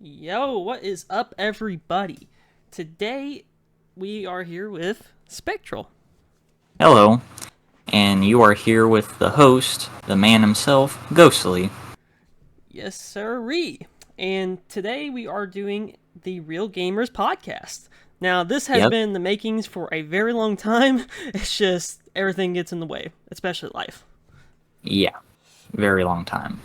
Yo, what is up, everybody? Today we are here with Spectral. Hello, and you are here with the host, the man himself, Ghostly. Yes, sirree. And today we are doing the Real Gamers podcast. Now, this has Yep, been in the makings for a very long time. It's just everything gets in the way, especially life. yeah, very long time.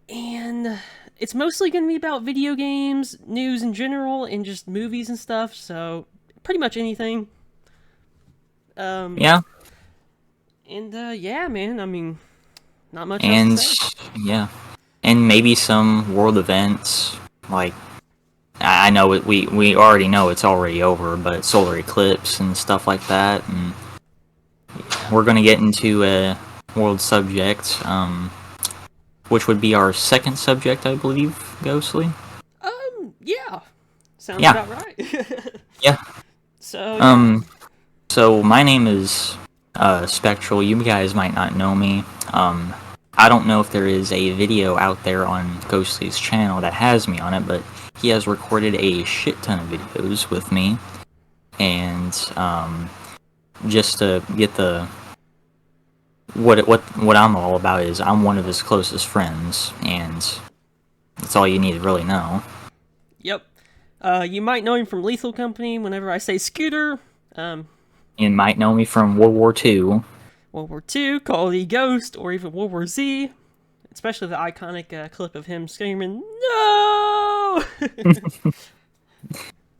And it's mostly going to be about video games, news in general, and just movies and stuff. So, pretty much anything. Um, Yeah, yeah, man. I mean, not much else to and say. yeah, and maybe some world events. Like I know it, we already know it's already over, but solar eclipse and stuff like that. And we're gonna get into a world subject, which would be our second subject, I believe, Ghostly. Yeah, sounds Yeah, about right. yeah. So yeah, Um, So my name is Spectral. You guys might not know me. I don't know if there is a video out there on Ghostly's channel that has me on it, but he has recorded a shit ton of videos with me, and just to get the what I'm all about is I'm one of his closest friends, and that's all you need to really know. yep. You might know him from Lethal Company. Whenever I say Scooter, um, You might know me from World War II. World War II, Call of the Ghost, or even World War Z. Especially the iconic clip of him screaming "No!"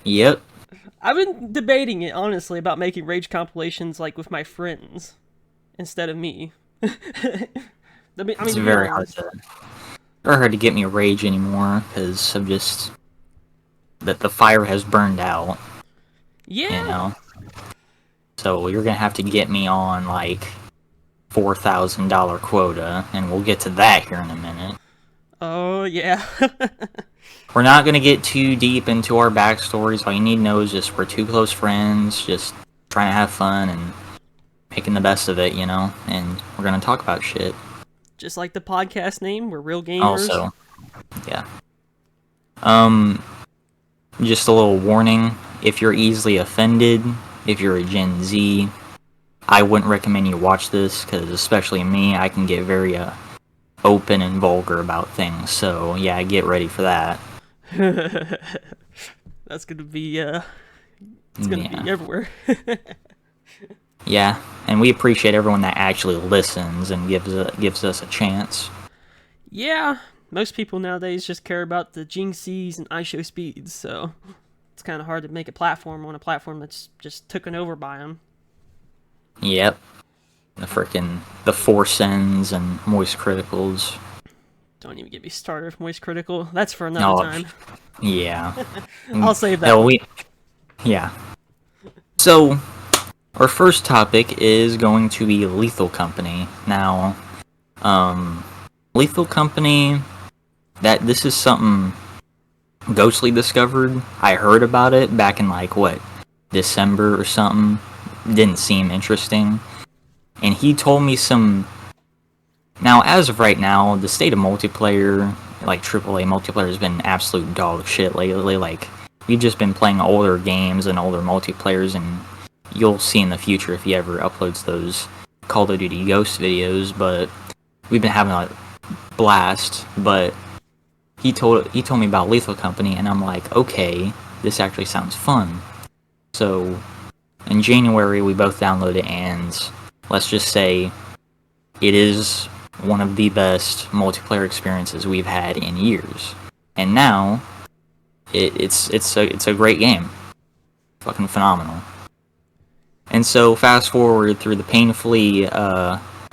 Yep, I've been debating it honestly about making rage compilations like with my friends instead of me. it's To be very hard honest, to very hard to get me rage anymore because of just that the fire has burned out, you yeah. know. So you're gonna have to get me on like $4,000 quota, and we'll get to that here in a minute. Oh yeah. We're not gonna get too deep into our backstories. All you need to know is just we're two close friends, just trying to have fun and making the best of it, you know. And we're gonna talk about shit. Just like the podcast name, we're real gamers. Also, yeah. Um, just a little warning: if you're easily offended, if you're a Gen Z, I wouldn't recommend you watch this because, especially me, I can get very open and vulgar about things. So yeah, get ready for that. That's gonna be it's gonna be Yeah, everywhere. yeah, and we appreciate everyone that actually listens and gives us a chance. Yeah, most people nowadays just care about the Jinxies and ISO speeds, so it's kind of hard to make a platform on a platform that's just taken over by them. Yep, the Force Ends and Moist Criticals. Don't even get me started with Moist Critical. That's for another Oh, time. yeah. I'll save that Hell, one. yeah. So our first topic is going to be Lethal Company. Now, um, Lethal Company. That this is something Ghostly discovered. I heard about it back in like what December or something. Didn't seem interesting, and he told me some. Now, as of right now, the state of multiplayer, like AAA multiplayer, has been absolute dog shit lately. Like we've just been playing older games and older multiplayers, and you'll see in the future if he ever uploads those Call of Duty Ghost videos. But we've been having a blast. But he told me about Lethal Company, and I'm like, okay, this actually sounds fun. So in January, we both downloaded it, and let's just say it is one of the best multiplayer experiences we've had in years. And now it's a great game, fucking phenomenal. And so fast forward through the painfully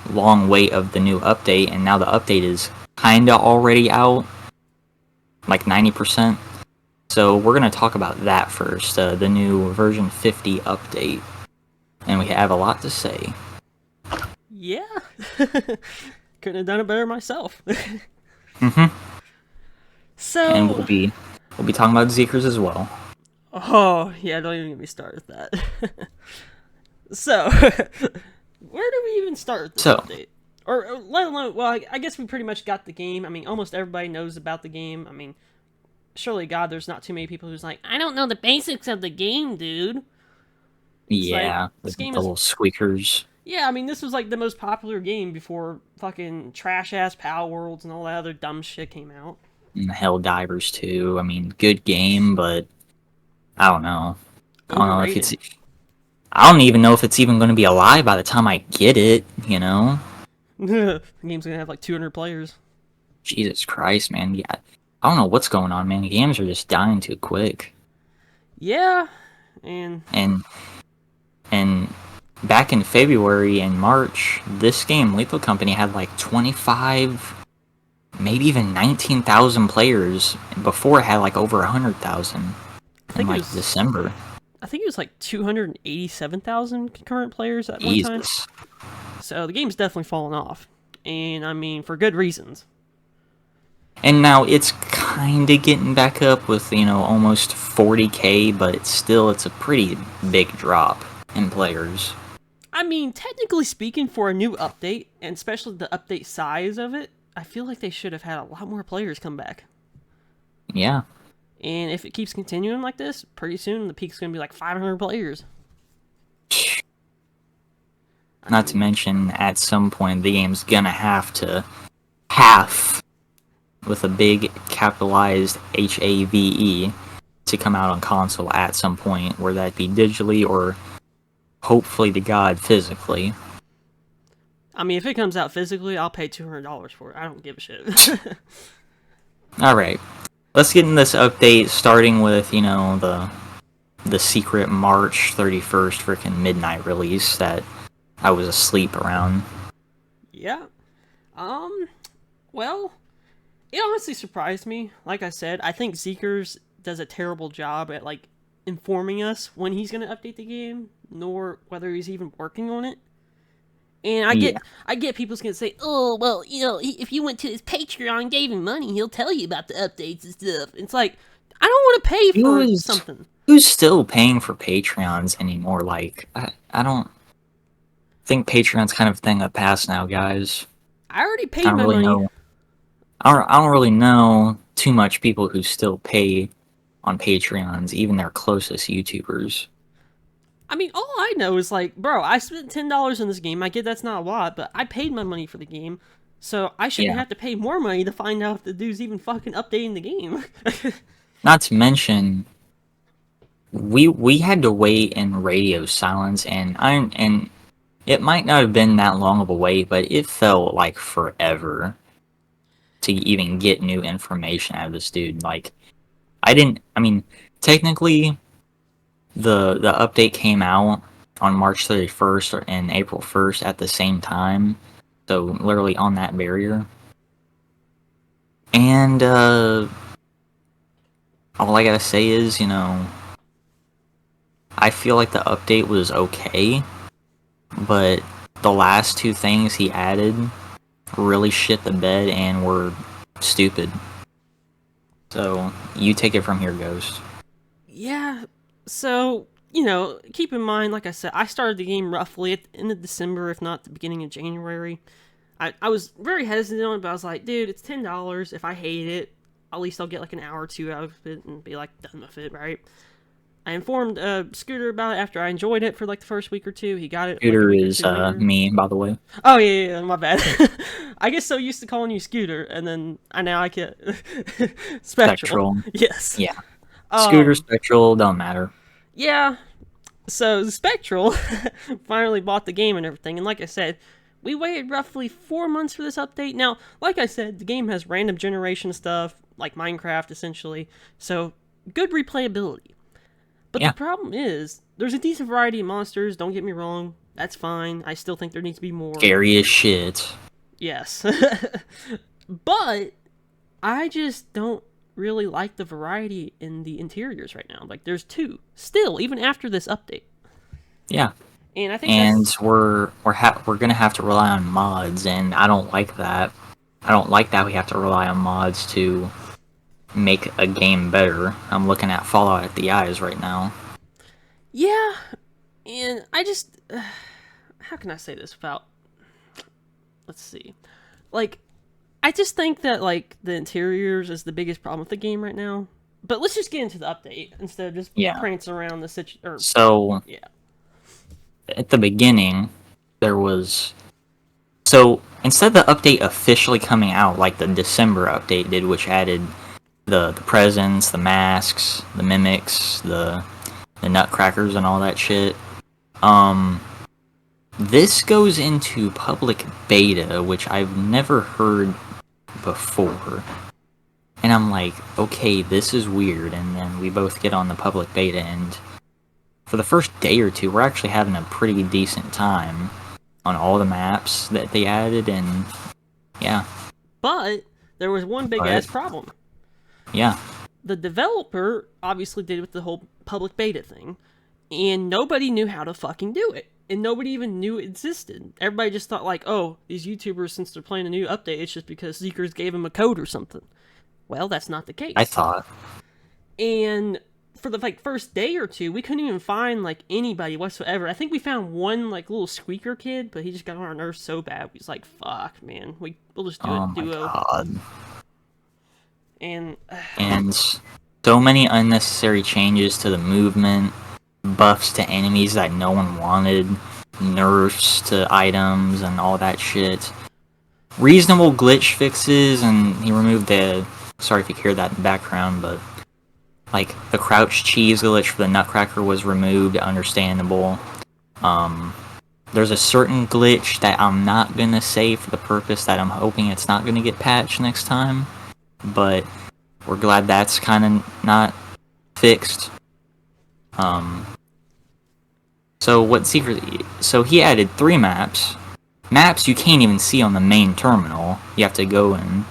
long wait of the new update, and now the update is kinda already out, like 90%. So we're gonna talk about that first, the new version 50 update, and we have a lot to say. Yeah. Couldn't have done it better myself. Mm-hmm. And So, we'll be talking about Zeekers as well. oh, yeah, don't even get me started with that. So, where do we even start with this So update? Or let alone, well, I guess we pretty much got the game. I mean, almost everybody knows about the game. I mean, surely God, there's not too many people who's like, I don't know the basics of the game, dude. It's like Yeah, this the game is little squeakers yeah. I mean, this was like the most popular game before fucking trash ass Power Worlds and all that other dumb shit came out. and the Hell Divers too. I mean, good game, but I don't know. I don't know if Overrated. it's. I don't even know if it's even going to be alive by the time I get it. You know, The game's gonna have like 200 players. Jesus Christ, man. Yeah, I don't know what's going on, man. Games are just dying too quick. Yeah, and And and back in February and March, this game, Lethal Company, had like 25, maybe even 19,000 players. Before it had like over 100,000 I in think it like was December. I think it was like 287,000 concurrent players at one time. Jesus. So the game's definitely fallen off, and I mean for good reasons. And now it's kind of getting back up with, almost 40K, but it's a pretty big drop in players. I mean, technically speaking, for a new update, and especially the update size of it, I feel like they should have had a lot more players come back. Yeah. And if it keeps continuing like this, pretty soon the peak's gonna be like 500 players. Not to mention, at some point, the game's gonna have to half with a big capitalized HAVE to come out on console at some point, where that be digitally or hopefully to God physically. I mean, if it comes out physically, I'll pay $200 for it. I don't give a shit. Alright. Let's get in this update, starting with, the secret March 31st freaking midnight release that I was asleep around. Yeah. Well, it honestly surprised me. Like I said, I think Zeekers does a terrible job at like informing us when he's gonna update the game, nor whether he's even working on it. And I get people's gonna say, oh well, if you went to his Patreon and gave him money, he'll tell you about the updates and stuff. It's like I don't want to pay for something. Who's still paying for Patreons anymore? Like, I don't think Patreon's kind of thing that passed now, guys. I already paid I don't my really money. know. I don't really know too much people who still pay on Patreons, even their closest YouTubers. I mean, all I know is like, bro, I spent $10 on this game. I get that's not a lot, but I paid my money for the game, so I shouldn't Yeah. have to pay more money to find out if the dude's even fucking updating the game. Not to mention, we had to wait in radio silence, and it might not have been that long of a wait, but it felt like forever to even get new information out of this dude. Like, I mean, technically, the update came out on March 31st and April 1st at the same time, so literally on that barrier. And all I gotta say is, I feel like the update was okay, but the last two things he added really shit the bed and were stupid. So, you take it from here, Ghost. Yeah, so, keep in mind, like I said, I started the game roughly at the end of December, if not the beginning of January. I was very hesitant on it, but I was like, dude, it's $10. If I hate it, at least I'll get like an hour or two out of it and be like done with it, right? I informed Scooter about it after I enjoyed it for like the first week or two. He got it. Scooter like, is me, by the way. Oh yeah, my bad. I get so used to calling you Scooter, and then I get Spectral. Yes. Yeah. Scooter, Spectral, don't matter. Yeah. So Spectral finally bought the game and everything, and like I said, we waited roughly 4 months for this update. Now, like I said, the game has random generation stuff, like Minecraft essentially, so good replayability. But Yeah. the problem is, there's a decent variety of monsters, don't get me wrong. That's fine. I still think there needs to be more. Scary as shit. Yes. But I just don't really like the variety in the interiors right now. Like, there's two. Still, even after this update. Yeah. And I think And that's... we're gonna have to rely on mods, and I don't like that. I don't like that we have to rely on mods to make a game better. I'm looking at Fallout at the eyes right now. Yeah. And I just... how can I say this without... Let's see. Like, I just think that, like, the interiors is the biggest problem with the game right now. But let's just get into the update instead of just Yeah. prancing around the So yeah. at the beginning, there was so instead of the update officially coming out like the December update did, which added the presents, the masks, the mimics, the nutcrackers, and all that shit. This goes into public beta, which I've never heard before. And I'm like, okay, this is weird. And then we both get on the public beta, and for the first day or two, we're actually having a pretty decent time on all the maps that they added, and yeah. But there was one big ass problem. Yeah. The developer obviously did with the whole public beta thing, and nobody knew how to fucking do it. And nobody even knew it existed. Everybody just thought like, oh, these YouTubers, since they're playing a new update, it's just because Zeekers gave them a code or something. Well, that's not the case. I thought. And for the like first day or two, we couldn't even find like anybody whatsoever. I think we found one like little squeaker kid, but he just got on our nerves so bad. We was like, "Fuck, man, we'll just do Oh a duo." my god. And And so many unnecessary changes to the movement, buffs to enemies that no one wanted, nerfs to items, and all that shit. Reasonable glitch fixes, and he removed the. Sorry if you hear that in the background, but like the crouch cheese glitch for the Nutcracker was removed. Understandable. There's a certain glitch that I'm not gonna say for the purpose that I'm hoping it's not gonna get patched next time, but we're glad that's kind of not fixed. So what secret? So he added 3 maps. Maps you can't even see on the main terminal. You have to go in.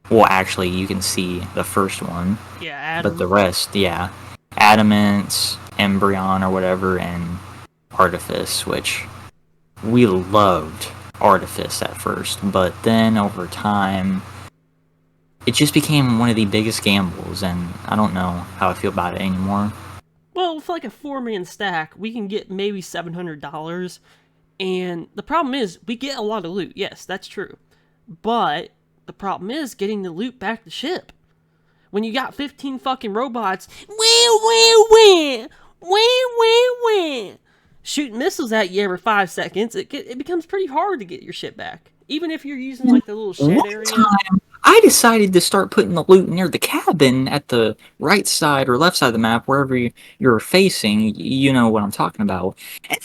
Well, actually, you can see the first one, yeah, Adam. but the rest, yeah, Adamant, Embryon, or whatever, and Artifice, which we loved Artifice at first, but then over time, it just became one of the biggest gambles, and I don't know how I feel about it anymore. Well, for like a 4-man stack, we can get maybe $700. And the problem is, we get a lot of loot. Yes, that's true. But the problem is getting the loot back to ship. When you got 15 fucking robots, shooting missiles at you every 5 seconds, it becomes pretty hard to get your shit back. Even if you're using like the little shed One area. time, I decided to start putting the loot near the cabin at the right side or left side of the map, wherever you're facing. You know what I'm talking about. And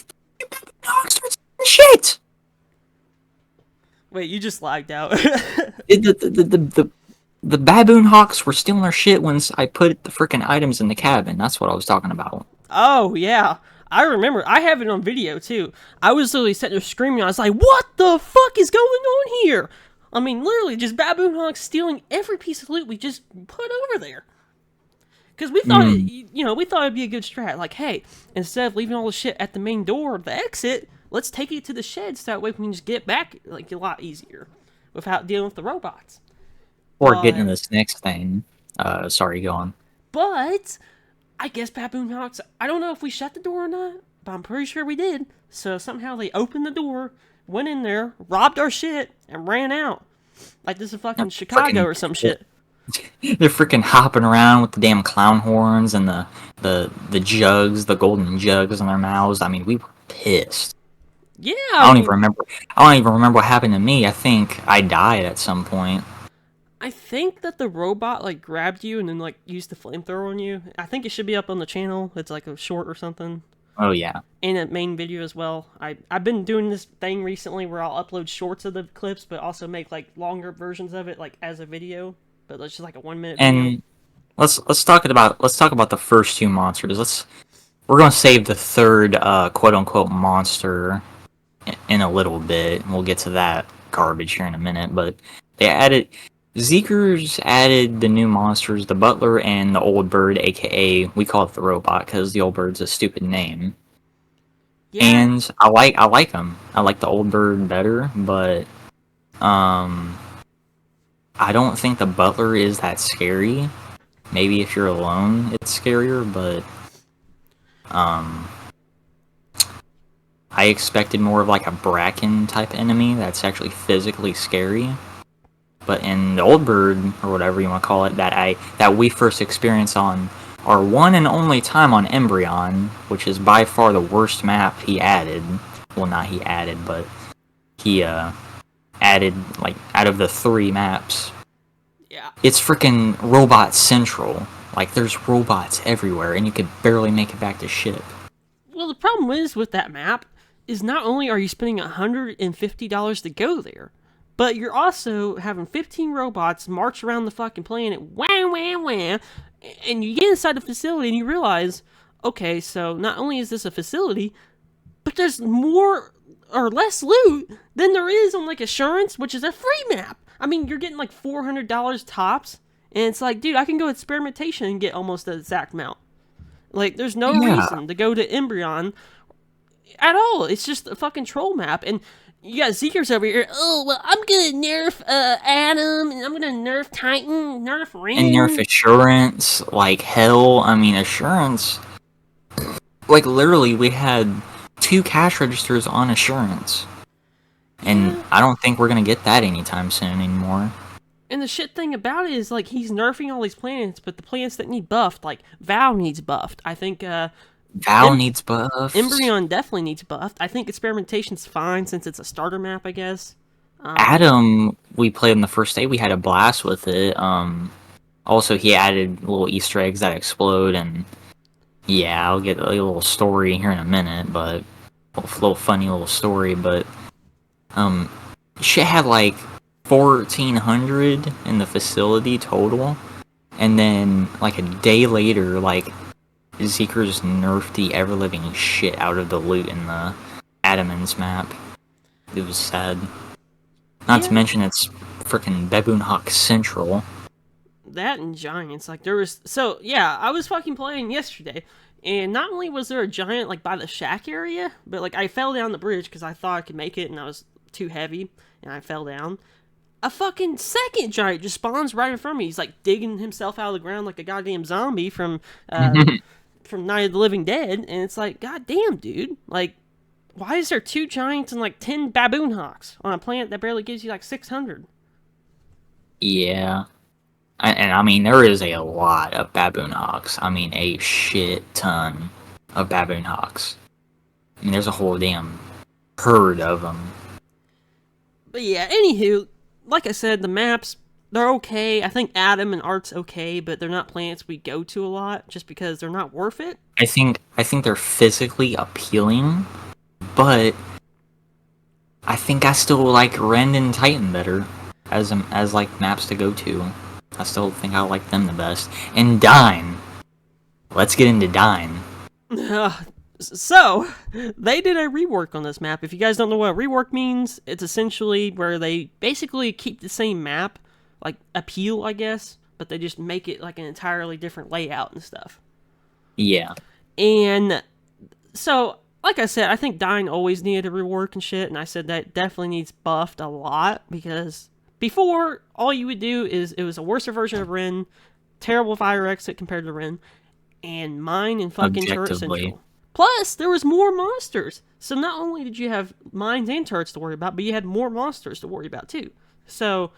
shit! Wait, you just lagged out. The baboon hawks were stealing their shit once I put the freaking items in the cabin. That's what I was talking about. Oh, yeah. I remember. I have it on video, too. I was literally sitting there screaming. I was like, what the fuck is going on here? I mean, literally, just baboon hawks stealing every piece of loot we just put over there. Because we thought, we thought it'd be a good strat. Like, hey, instead of leaving all the shit at the main door, the exit, let's take it to the shed so that way we can just get back like a lot easier without dealing with the robots. Or getting to this next thing. Sorry, go on. But I guess baboon hawks. I don't know if we shut the door or not, but I'm pretty sure we did. So somehow they opened the door, went in there, robbed our shit, and ran out. Like this is fucking Chicago or some shit. They're freaking hopping around with the damn clown horns and the jugs, the golden jugs in their mouths. I mean, we were pissed. Yeah. I don't even remember what happened to me. I think I died at some point. I think that the robot like grabbed you and then like used the flamethrower on you. I think it should be up on the channel. It's like a short or something. Oh yeah. And a main video as well. I've been doing this thing recently where I'll upload shorts of the clips, but also make like longer versions of it, like as a video. But it's just like a 1-minute video. And let's talk about the first 2 monsters. We're gonna save the third quote unquote monster in a little bit. We'll get to that garbage here in a minute. But Zeekers added the new monsters, the Butler and the Old Bird, aka we call it the robot because the Old Bird's a stupid name. Yeah. And I like them. I like the Old Bird better, but I don't think the Butler is that scary. Maybe if you're alone, it's scarier, but I expected more of like a Bracken type enemy that's actually physically scary. But in the Old Bird, or whatever you want to call it, that we first experienced on our one and only time on Embryon, which is by far the worst map he added. Well, not he added, but he added, like, out of the 3 maps. Yeah. It's freaking Robot Central. Like, there's robots everywhere, and you could barely make it back to ship. Well, the problem is with that map is not only are you spending $150 to go there, but you're also having 15 robots march around the fucking planet, wham, wham, wham, and you get inside the facility and you realize, okay, so not only is this a facility, but there's more or less loot than there is on, like, Assurance, which is a free map. I mean, you're getting, like, $400 tops, and it's like, dude, I can go experimentation and get almost the exact amount. Like, there's no reason to go to Embryon at all. It's just a fucking troll map, and you got Zeekers over here. Oh, well, I'm gonna nerf Adam, and I'm gonna nerf Titan, nerf Ring. And nerf Assurance, like hell. I mean, Assurance, like, literally, we had 2 cash registers on Assurance. And I don't think we're gonna get that anytime soon anymore. And the shit thing about it is, like, he's nerfing all these planets, but the planets that need buffed, like, Val needs buffed. I think, Val needs buffs. Embryon definitely needs buffed. I think Experimentation's fine since it's a starter map, I guess. Adam, we played on the first day, we had a blast with it. Also, he added little Easter eggs that explode, and yeah, I'll get a little story here in a minute, but a little funny little story, but shit had like 1,400 in the facility total, and then like a day later, like, Zeekers nerfed the ever-living shit out of the loot in the Adamans map. It was sad. Not to mention it's freaking Baboon Hawk Central. That and giants, like, there was, so yeah, I was fucking playing yesterday, and not only was there a giant, like, by the shack area, but, like, I fell down the bridge because I thought I could make it and I was too heavy and I fell down. A fucking second giant just spawns right in front of me. He's like digging himself out of the ground like a goddamn zombie from Night of the Living Dead, and it's like, goddamn, dude, like, why is there 2 giants and like 10 baboon hawks on a planet that barely gives you like 600? Yeah. And I mean, there is a lot of baboon hawks. I mean, a shit ton of baboon hawks. I mean, there's a whole damn herd of them. But yeah, anywho, like I said, the maps, they're okay. I think Adam and Art's okay, but they're not planets we go to a lot just because they're not worth it. I think they're physically appealing, but I think I still like Ren and Titan better as like maps to go to. I still think I like them the best. And Dine. Let's get into Dine. So, they did a rework on this map. If you guys don't know what rework means, it's essentially where they basically keep the same map, like appeal, I guess, but they just make it like an entirely different layout and stuff. Yeah. And so, like I said, I think Dine always needed a rework and shit, and I said that definitely needs buffed a lot, because before, all you would do is, it was a worse version of Ren, terrible fire exit compared to Ren, and mine and fucking Turret Central. Plus, there was more monsters. So not only did you have mines and turrets to worry about, but you had more monsters to worry about too. So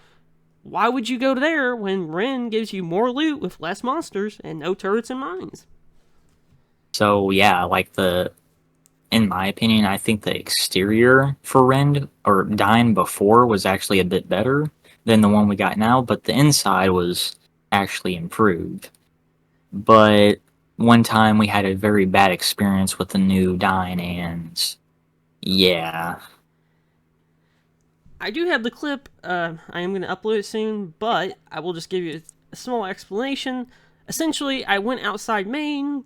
why would you go there when Ren gives you more loot with less monsters and no turrets and mines? So yeah, like in my opinion, I think the exterior for Ren or Dine before was actually a bit better than the one we got now, but the inside was actually improved. But one time we had a very bad experience with the new Dine, and yeah. I do have the clip. I am going to upload it soon, but I will just give you a small explanation. Essentially, I went outside Maine.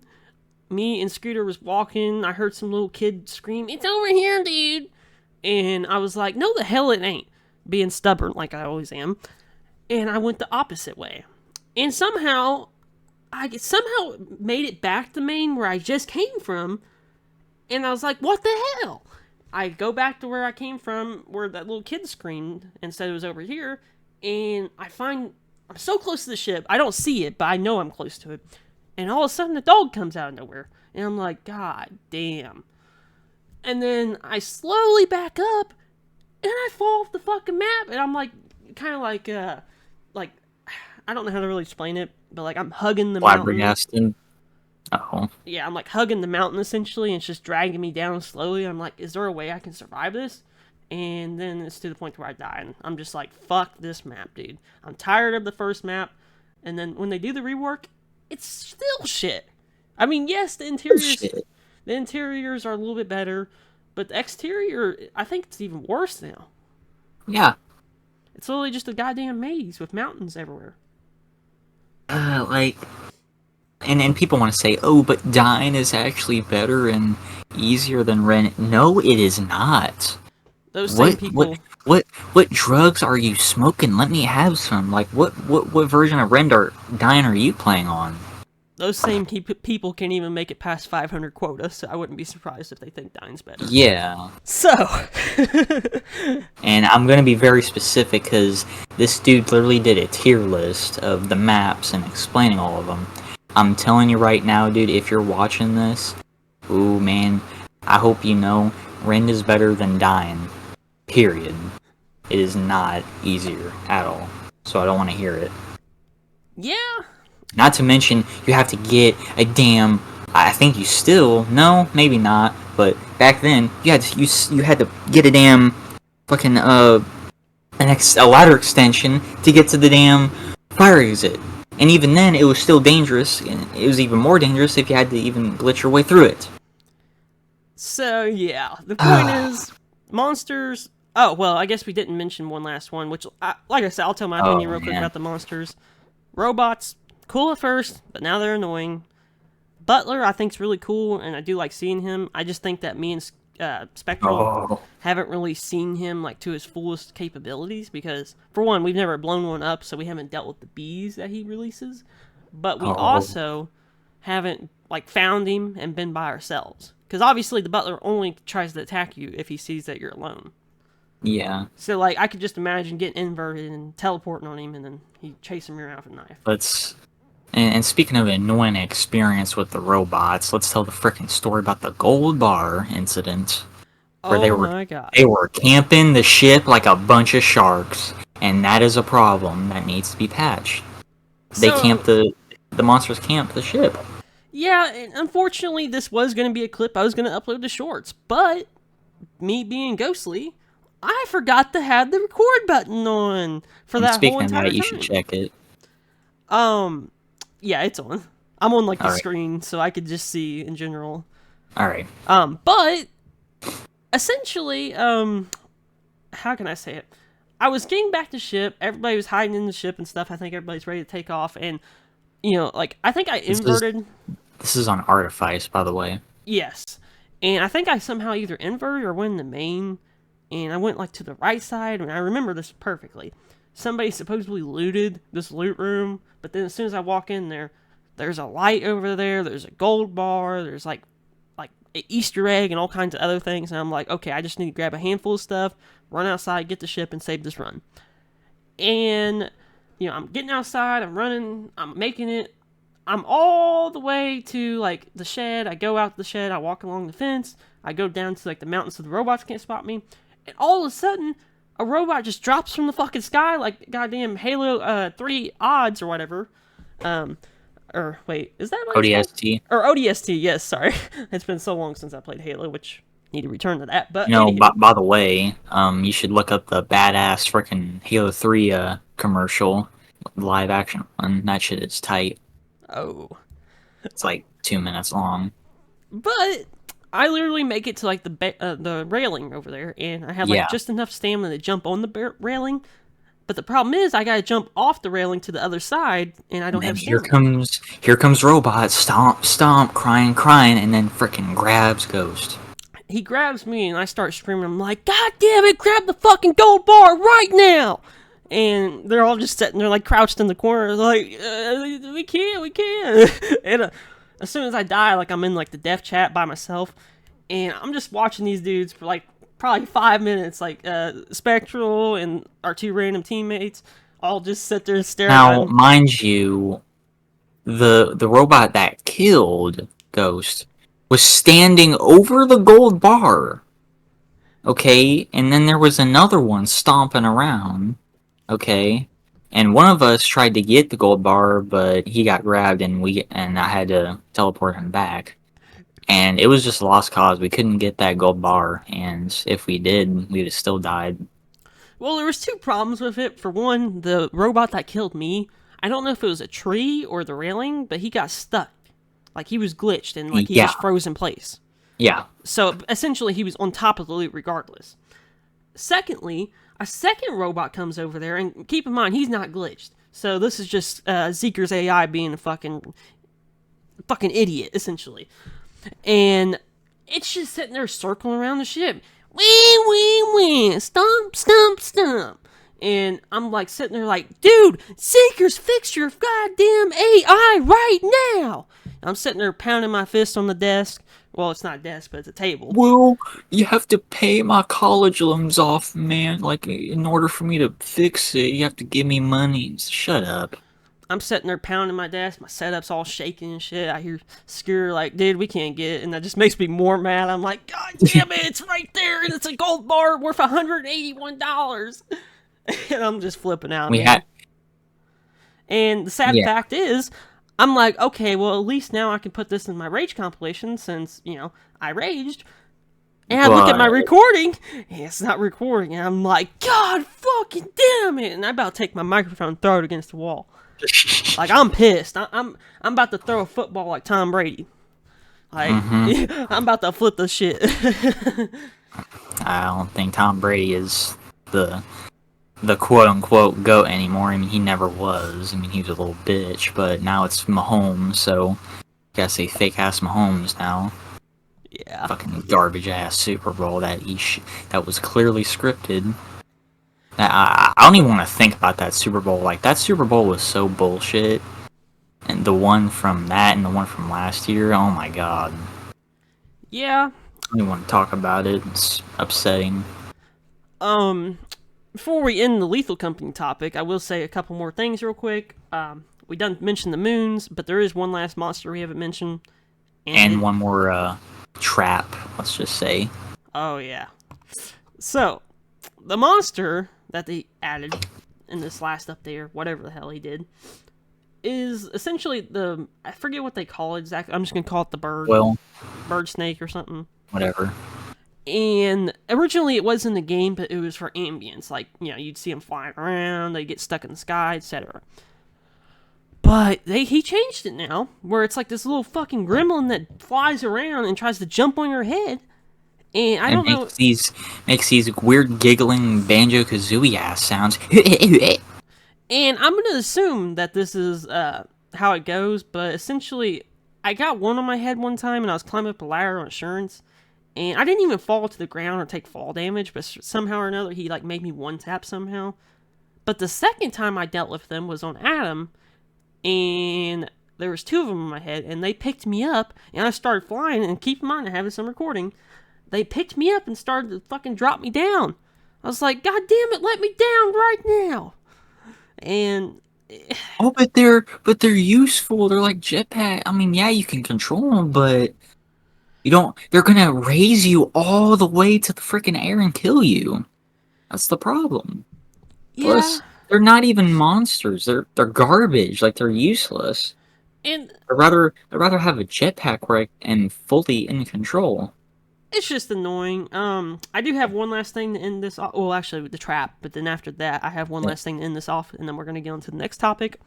Me and Scooter was walking. I heard some little kid scream, "It's over here, dude!" And I was like, "No, the hell it ain't." Being stubborn like I always am. And I went the opposite way. And somehow I made it back to Maine where I just came from, and I was like, what the hell? I go back to where I came from, where that little kid screamed, and said it was over here, and I'm so close to the ship, I don't see it, but I know I'm close to it, and all of a sudden the dog comes out of nowhere, and I'm like, god damn. And then I slowly back up, and I fall off the fucking map, and I'm like, kind of like I don't know how to really explain it, but like I'm hugging the mountain. Flabbergasted. Oh. Yeah, I'm like hugging the mountain essentially, and it's just dragging me down slowly. I'm like, is there a way I can survive this? And then it's to the point where I die, and I'm just like, fuck this map, dude. I'm tired of the first map. And then when they do the rework, it's still shit. I mean, yes, the interiors are a little bit better, but the exterior, I think it's even worse now. Yeah. It's literally just a goddamn maze with mountains everywhere. Like, and people want to say, oh, but Dying is actually better and easier than Ren. No, it is not. Those same people. What drugs are you smoking? Let me have some. Like, what version of Ren or Dying are you playing on? Those same people can't even make it past 500 quota, so I wouldn't be surprised if they think Dying's better. Yeah. So. And I'm gonna be very specific because this dude literally did a tier list of the maps and explaining all of them. I'm telling you right now, dude, if you're watching this, ooh, man, I hope you know, Ren is better than Dying. Period. It is not easier at all. So I don't want to hear it. Yeah. Not to mention, you have to get a damn. I think you still no, maybe not. But back then, you had to get a damn fucking a ladder extension to get to the damn fire exit. And even then, it was still dangerous. And it was even more dangerous if you had to even glitch your way through it. So yeah, the point is, monsters. Oh well, I guess we didn't mention one last one, which, like I said, I'll tell my opinion real quick about the monsters. Robots. Cool at first, but now they're annoying. Butler, I think, is really cool, and I do like seeing him. I just think that me and Spectral haven't really seen him like to his fullest capabilities because, for one, we've never blown one up, so we haven't dealt with the bees that he releases. But we also haven't like found him and been by ourselves because obviously the Butler only tries to attack you if he sees that you're alone. Yeah. So like I could just imagine getting inverted and teleporting on him, and then he chasing me around with a knife. And speaking of annoying experience with the robots, let's tell the frickin' story about the gold bar incident. Where they were camping the ship like a bunch of sharks. And that is a problem that needs to be patched. The monsters camped the ship. Yeah, and unfortunately this was going to be a clip I was going to upload to Shorts. But, me being ghostly, I forgot to have the record button on for that whole entire time. Speaking of that, you should check it. Yeah, it's on. I'm on, like, the All right. screen, so I could just see in general. Alright. But, essentially, how can I say it? I was getting back to ship, everybody was hiding in the ship and stuff, I think everybody's ready to take off, and, you know, like, I think I inverted... This is on Artifice, by the way. Yes. And I think I somehow either inverted or went in the main, and I went, like, to the right side, and I remember this perfectly. Somebody supposedly looted this loot room, but then as soon as I walk in there, there's a light over there, there's a gold bar, there's like an Easter egg and all kinds of other things, and I'm like, okay, I just need to grab a handful of stuff, run outside, get the ship, and save this run. And, you know, I'm getting outside, I'm running, I'm making it, I'm all the way to, like, the shed, I go out the shed, I walk along the fence, I go down to, like, the mountain so the robots can't spot me, and all of a sudden, a robot just drops from the fucking sky like goddamn Halo 3 odds or whatever. Or wait, is that what ODST? Or ODST, yes, sorry. It's been so long since I played Halo, which need to return to that. But by the way, you should look up the badass freaking Halo 3 commercial, live action one. That shit is tight. Oh. It's like 2 minutes long. But I literally make it to like the railing over there, and I have like just enough stamina to jump on the railing. But the problem is, I gotta jump off the railing to the other side, and I don't have stamina. Here comes Robot, stomp, crying, and then frickin' grabs Ghost. He grabs me, and I start screaming. I'm like, God damn it, grab the fucking gold bar right now! And they're all just sitting there like crouched in the corner, like, we can't. And as soon as I die, like, I'm in, like, the death chat by myself, and I'm just watching these dudes for, like, probably 5 minutes, like, Spectral and our two random teammates all just sit there and stare at Now, mind you, the robot that killed Ghost was standing over the gold bar, okay? And then there was another one stomping around, Okay. And one of us tried to get the gold bar, but he got grabbed, and I had to teleport him back. And it was just a lost cause. We couldn't get that gold bar, and if we did, we'd have still died. Well, there was two problems with it. For one, the robot that killed me, I don't know if it was a tree or the railing, but he got stuck. Like, he was glitched and, like, he Yeah. just froze in place. Yeah. So, essentially, he was on top of the loot regardless. Secondly, a second robot comes over there, and keep in mind, he's not glitched. So, this is just Zeeker's AI being a fucking idiot, essentially. And it's just sitting there circling around the ship. Wee, wee, wee. Stomp, stomp, stomp. And I'm like sitting there like, dude, Seekers, fix your goddamn AI right now. And I'm sitting there pounding my fist on the desk. Well, it's not a desk, but it's a table. Well, you have to pay my college loans off, man. Like, in order for me to fix it, you have to give me money. Shut up. I'm sitting there pounding my desk. My setup's all shaking and shit. I hear Skewer like, dude, we can't get it. And that just makes me more mad. I'm like, God damn it, it's right there. And it's a gold bar worth $181. And I'm just flipping out. And the sad fact is, I'm like, okay, well, at least now I can put this in my rage compilation since, I raged. And I look at my recording, and it's not recording. And I'm like, God fucking damn it. And I about to take my microphone and throw it against the wall. Like, I'm pissed. I'm about to throw a football like Tom Brady. Like, I'm about to flip the shit. I don't think Tom Brady is the quote-unquote GOAT anymore. I mean, he never was. I mean, he was a little bitch, but now it's Mahomes, so gotta say fake-ass Mahomes now. Yeah. Fucking garbage-ass Super Bowl that was clearly scripted. I don't even want to think about that Super Bowl. Like, that Super Bowl was so bullshit. And the one from that and the one from last year, oh my god. Yeah. I don't even want to talk about it. It's upsetting. Before we end the Lethal Company topic, I will say a couple more things real quick. We done mentioned the moons, but there is one last monster we haven't mentioned. And one more, trap, let's just say. Oh, yeah. So, the monster that they added in this last update, or whatever the hell he did, is essentially I forget what they call it exactly. I'm just going to call it the bird. Well, bird snake or something. Whatever. And originally it was in the game, but it was for ambience. Like, you'd see them flying around, they get stuck in the sky, etc. But he changed it now, where it's like this little fucking gremlin that flies around and tries to jump on your head. And I don't know. Makes these weird giggling Banjo-Kazooie ass sounds. And I'm gonna assume that this is how it goes, but essentially, I got one on my head one time, and I was climbing up a ladder on insurance, and I didn't even fall to the ground or take fall damage, but somehow or another, he like made me one tap somehow. But the second time I dealt with them was on Adam, and there was two of them on my head, and they picked me up, and I started flying. And keep in mind, I have some recording. They picked me up and started to fucking drop me down. I was like, God damn it, let me down right now. And oh, but they're useful. They're like jetpack. I mean, yeah, you can control them, but you don't. They're gonna raise you all the way to the freaking air and kill you. That's the problem. Yeah. Plus, they're not even monsters. They're garbage. Like, they're useless. And I'd rather have a jetpack where I am fully in control. it's just annoying. I do have one last thing to end this off. Well, actually, the trap. But then after that, I have one last thing to end this off, and then we're going to get on to the next topic.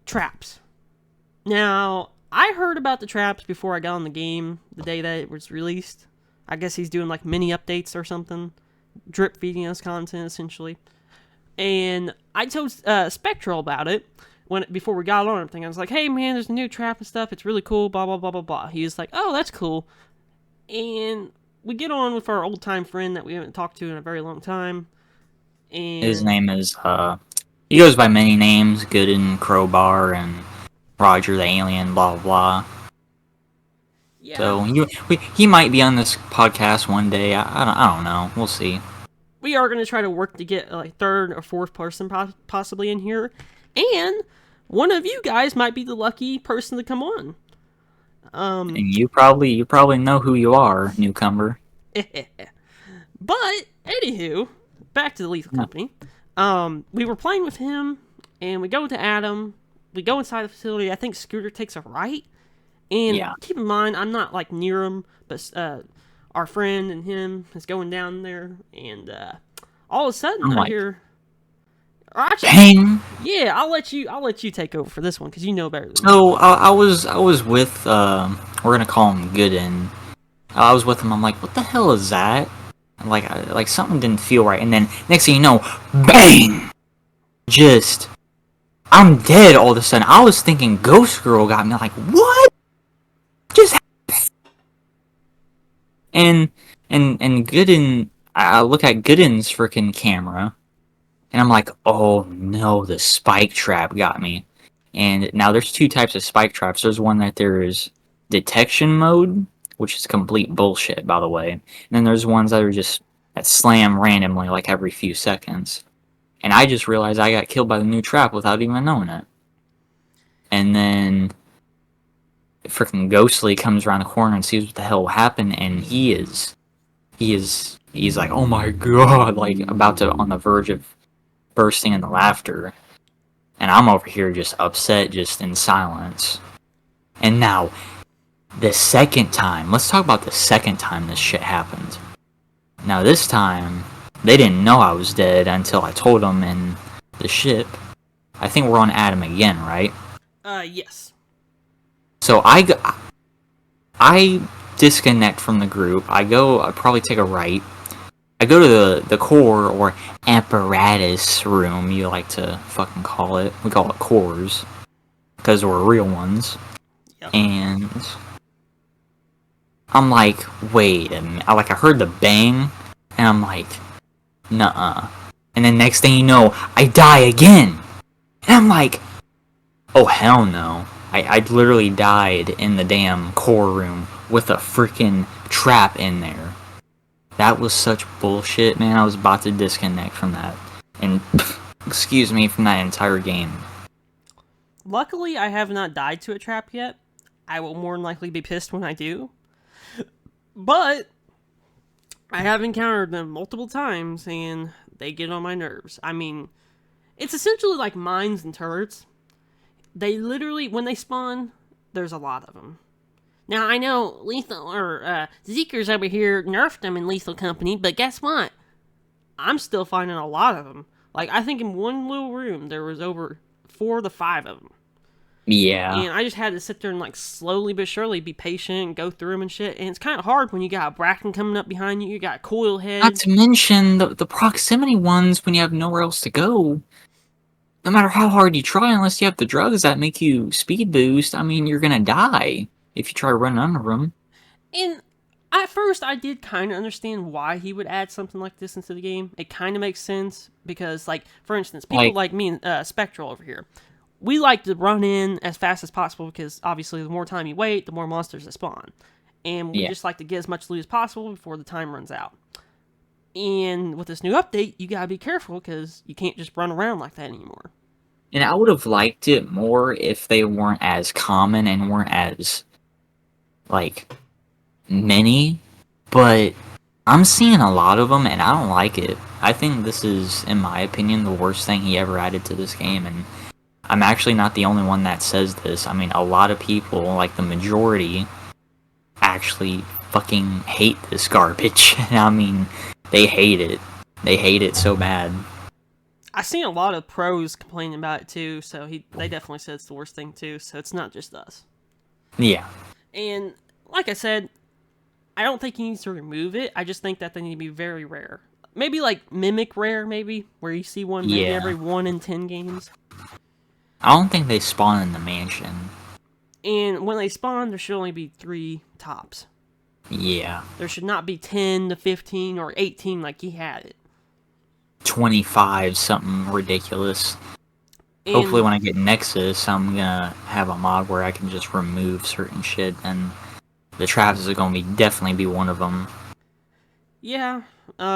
Traps. Now, I heard about the traps before I got on the game the day that it was released. I guess he's doing, like, mini updates or something. Drip feeding us content, essentially. And I told Spectral about it before we got on everything. I was like, hey, man, there's a new trap and stuff. It's really cool, blah, blah, blah, blah, blah. He was like, oh, that's cool. And we get on with our old-time friend that we haven't talked to in a very long time. And His name is, he goes by many names. Gooden, Crowbar, and Roger the Alien, blah, blah, blah. Yeah. So, he might be on this podcast one day. I don't know. We'll see. We are going to try to work to get a third or fourth person possibly in here. And one of you guys might be the lucky person to come on. And you probably know who you are, newcomer. But, anywho, back to the Lethal Yeah. Company. We were playing with him, and we go to Adam. We go inside the facility. I think Scooter takes a right. And Yeah. keep in mind, I'm not like near him, but our friend and him is going down there, and all of a sudden I'm I like, hear. Or actually, Ping. yeah, I'll let you take over for this one because you know better than me. So I was with we're gonna call him Gooden. I was with him. I'm like, what the hell is that? Like something didn't feel right. And then next thing you know, bang! Just I'm dead all of a sudden. I was thinking Ghost Girl got me. I'm like, what? Just and Gooden. I look at Gooden's freaking camera, and I'm like, oh no, the spike trap got me. And now there's two types of spike traps. There's one that there's detection mode, which is complete bullshit, by the way. And then there's ones that are just that slam randomly, like every few seconds. And I just realized I got killed by the new trap without even knowing it. And then freaking Ghostly comes around the corner and sees what the hell happened, and he's like, oh my god, like about to on the verge of bursting into laughter. And I'm over here just upset, just in silence. And now, the second time, let's talk about the second time this shit happened. Now this time, they didn't know I was dead until I told them in the ship. I think we're on Adam again, right? Yes. So I disconnect from the group. I probably take a right. I go to the core or apparatus room, you like to fucking call it. We call it cores because we're real ones. Yep. And I'm like, wait a minute. I heard the bang, and I'm like, nuh-uh. And then next thing you know, I die again. And I'm like, oh hell no. I literally died in the damn core room with a freaking trap in there. That was such bullshit, man. I was about to disconnect from that. And, excuse me, from that entire game. Luckily, I have not died to a trap yet. I will more than likely be pissed when I do. But I have encountered them multiple times, and they get on my nerves. I mean, it's essentially like mines and turrets. They literally, when they spawn, there's a lot of them. Now, I know Lethal, or Zeekers over here nerfed them in Lethal Company, but guess what? I'm still finding a lot of them. Like, I think in one little room, there was over 4 to 5 of them. Yeah. And I just had to sit there and, like, slowly but surely be patient and go through them and shit. And it's kind of hard when you got a Bracken coming up behind you, you got Coil Head. Not to mention the proximity ones when you have nowhere else to go. No matter how hard you try, unless you have the drugs that make you speed boost, I mean, you're gonna die if you try running under them. And at first, I did kind of understand why he would add something like this into the game. It kind of makes sense because, like, for instance, people like me and Spectral over here, we like to run in as fast as possible because, obviously, the more time you wait, the more monsters that spawn. And we just like to get as much loot as possible before the time runs out. And with this new update, you gotta be careful because you can't just run around like that anymore. And I would have liked it more if they weren't as common and weren't as, like, many. But I'm seeing a lot of them, and I don't like it. I think this is, in my opinion, the worst thing he ever added to this game, and I'm actually not the only one that says this. I mean, a lot of people, like the majority, actually fucking hate this garbage. I mean, they hate it. They hate it so bad. I've seen a lot of pros complaining about it too, so they definitely said it's the worst thing too, so it's not just us. Yeah. And like I said, I don't think he needs to remove it. I just think that they need to be very rare. Maybe like mimic rare, maybe, where you see one maybe every 1 in 10 games. I don't think they spawn in the mansion. And when they spawn, there should only be 3 tops. Yeah. There should not be 10 to 15 or 18 like he had it. 25, something ridiculous. And hopefully when I get Nexus, I'm gonna have a mod where I can just remove certain shit, and the traps is gonna definitely be one of them. Yeah,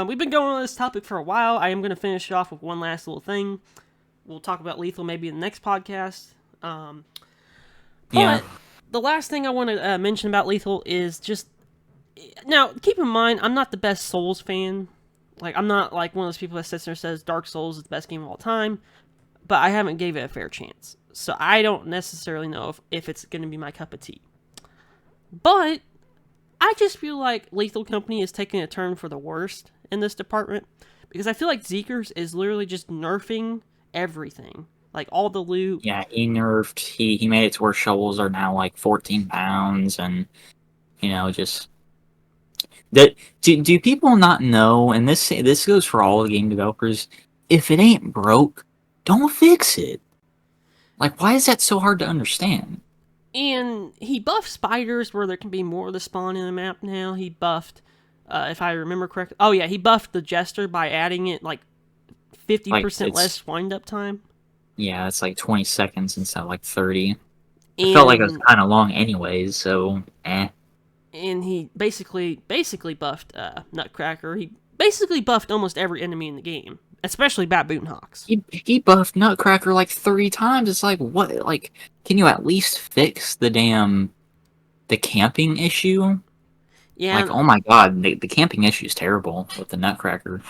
we've been going on this topic for a while. I am gonna finish it off with one last little thing. We'll talk about Lethal maybe in the next podcast. But the last thing I want to mention about Lethal is just... Now, keep in mind, I'm not the best Souls fan. Like, I'm not like one of those people that sits there and says Dark Souls is the best game of all time, but I haven't gave it a fair chance. So I don't necessarily know if it's going to be my cup of tea. But I just feel like Lethal Company is taking a turn for the worst in this department, because I feel like Zeekers is literally just nerfing everything. Like, all the loot. Yeah, he nerfed. He made it to where shovels are now like 14 pounds, and just that. Do people not know? And this goes for all the game developers. If it ain't broke, don't fix it. Like, why is that so hard to understand? And he buffed spiders where there can be more of the spawn in the map now. He buffed, if I remember correctly. Oh yeah, he buffed the Jester by adding it like 50% less wind up time. Yeah, it's like 20 seconds instead of like 30. It felt like it was kind of long anyways, so And he basically buffed Nutcracker. He basically buffed almost every enemy in the game, especially Baboon Hawks. He buffed Nutcracker like 3 times. It's like, what? Like, can you at least fix the camping issue? Yeah. Like, oh my god, the camping issue is terrible with the Nutcracker.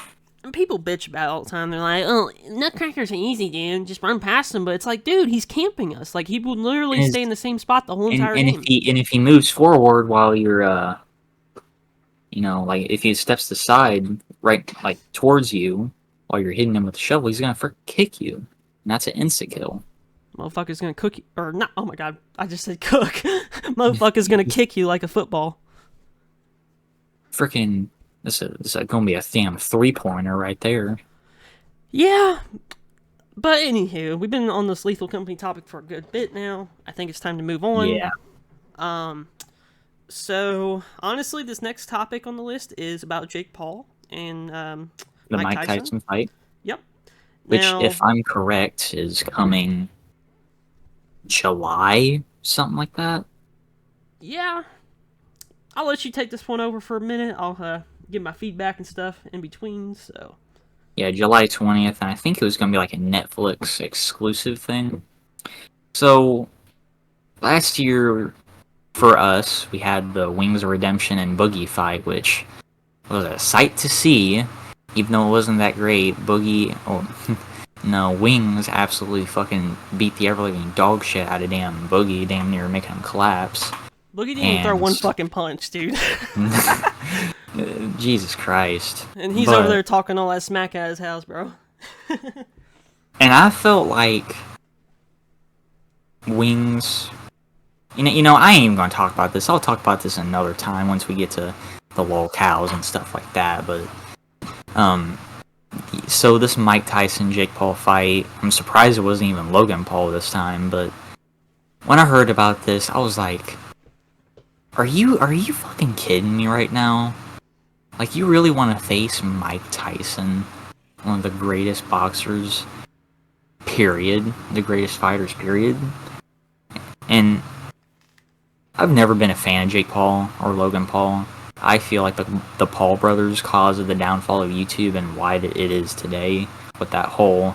And people bitch about it all the time. They're like, "Oh, Nutcracker's easy, dude. Just run past him." But it's like, dude, he's camping us. Like, he will literally stay in the same spot the whole entire game. If he moves forward while you're, like if he steps to the side, right, like towards you, while you're hitting him with the shovel, he's gonna kick you, and that's an insta kill. Motherfucker's gonna cook you, or not? Oh my god, I just said cook. Motherfucker's gonna kick you like a football. Freaking. This is gonna be a damn 3-pointer right there. Yeah, but anywho, we've been on this Lethal Company topic for a good bit now. I think it's time to move on. Yeah. So honestly, this next topic on the list is about Jake Paul and the Mike Tyson fight. Yep. Which, if I'm correct, is coming July, something like that. Yeah. I'll let you take this one over for a minute. I'll give my feedback and stuff in between, so. Yeah, July 20th, and I think it was going to be like a Netflix exclusive thing. So, last year, for us, we had the Wings of Redemption and Boogie fight, which was a sight to see, even though it wasn't that great. Wings absolutely fucking beat the ever-living dog shit out of damn Boogie, damn near making him collapse. Boogie didn't throw one fucking punch, dude. Jesus Christ. And he's over there talking all that smack at his house, bro. And I felt like Wings... I ain't even going to talk about this. I'll talk about this another time once we get to the lolcows and stuff like that, but... So this Mike Tyson-Jake Paul fight, I'm surprised it wasn't even Logan Paul this time, but... When I heard about this, I was like... Are you fucking kidding me right now? Like, you really want to face Mike Tyson, one of the greatest boxers, period, the greatest fighters, period? And I've never been a fan of Jake Paul or Logan Paul. I feel like the Paul brothers caused the downfall of YouTube and why it is today, with that whole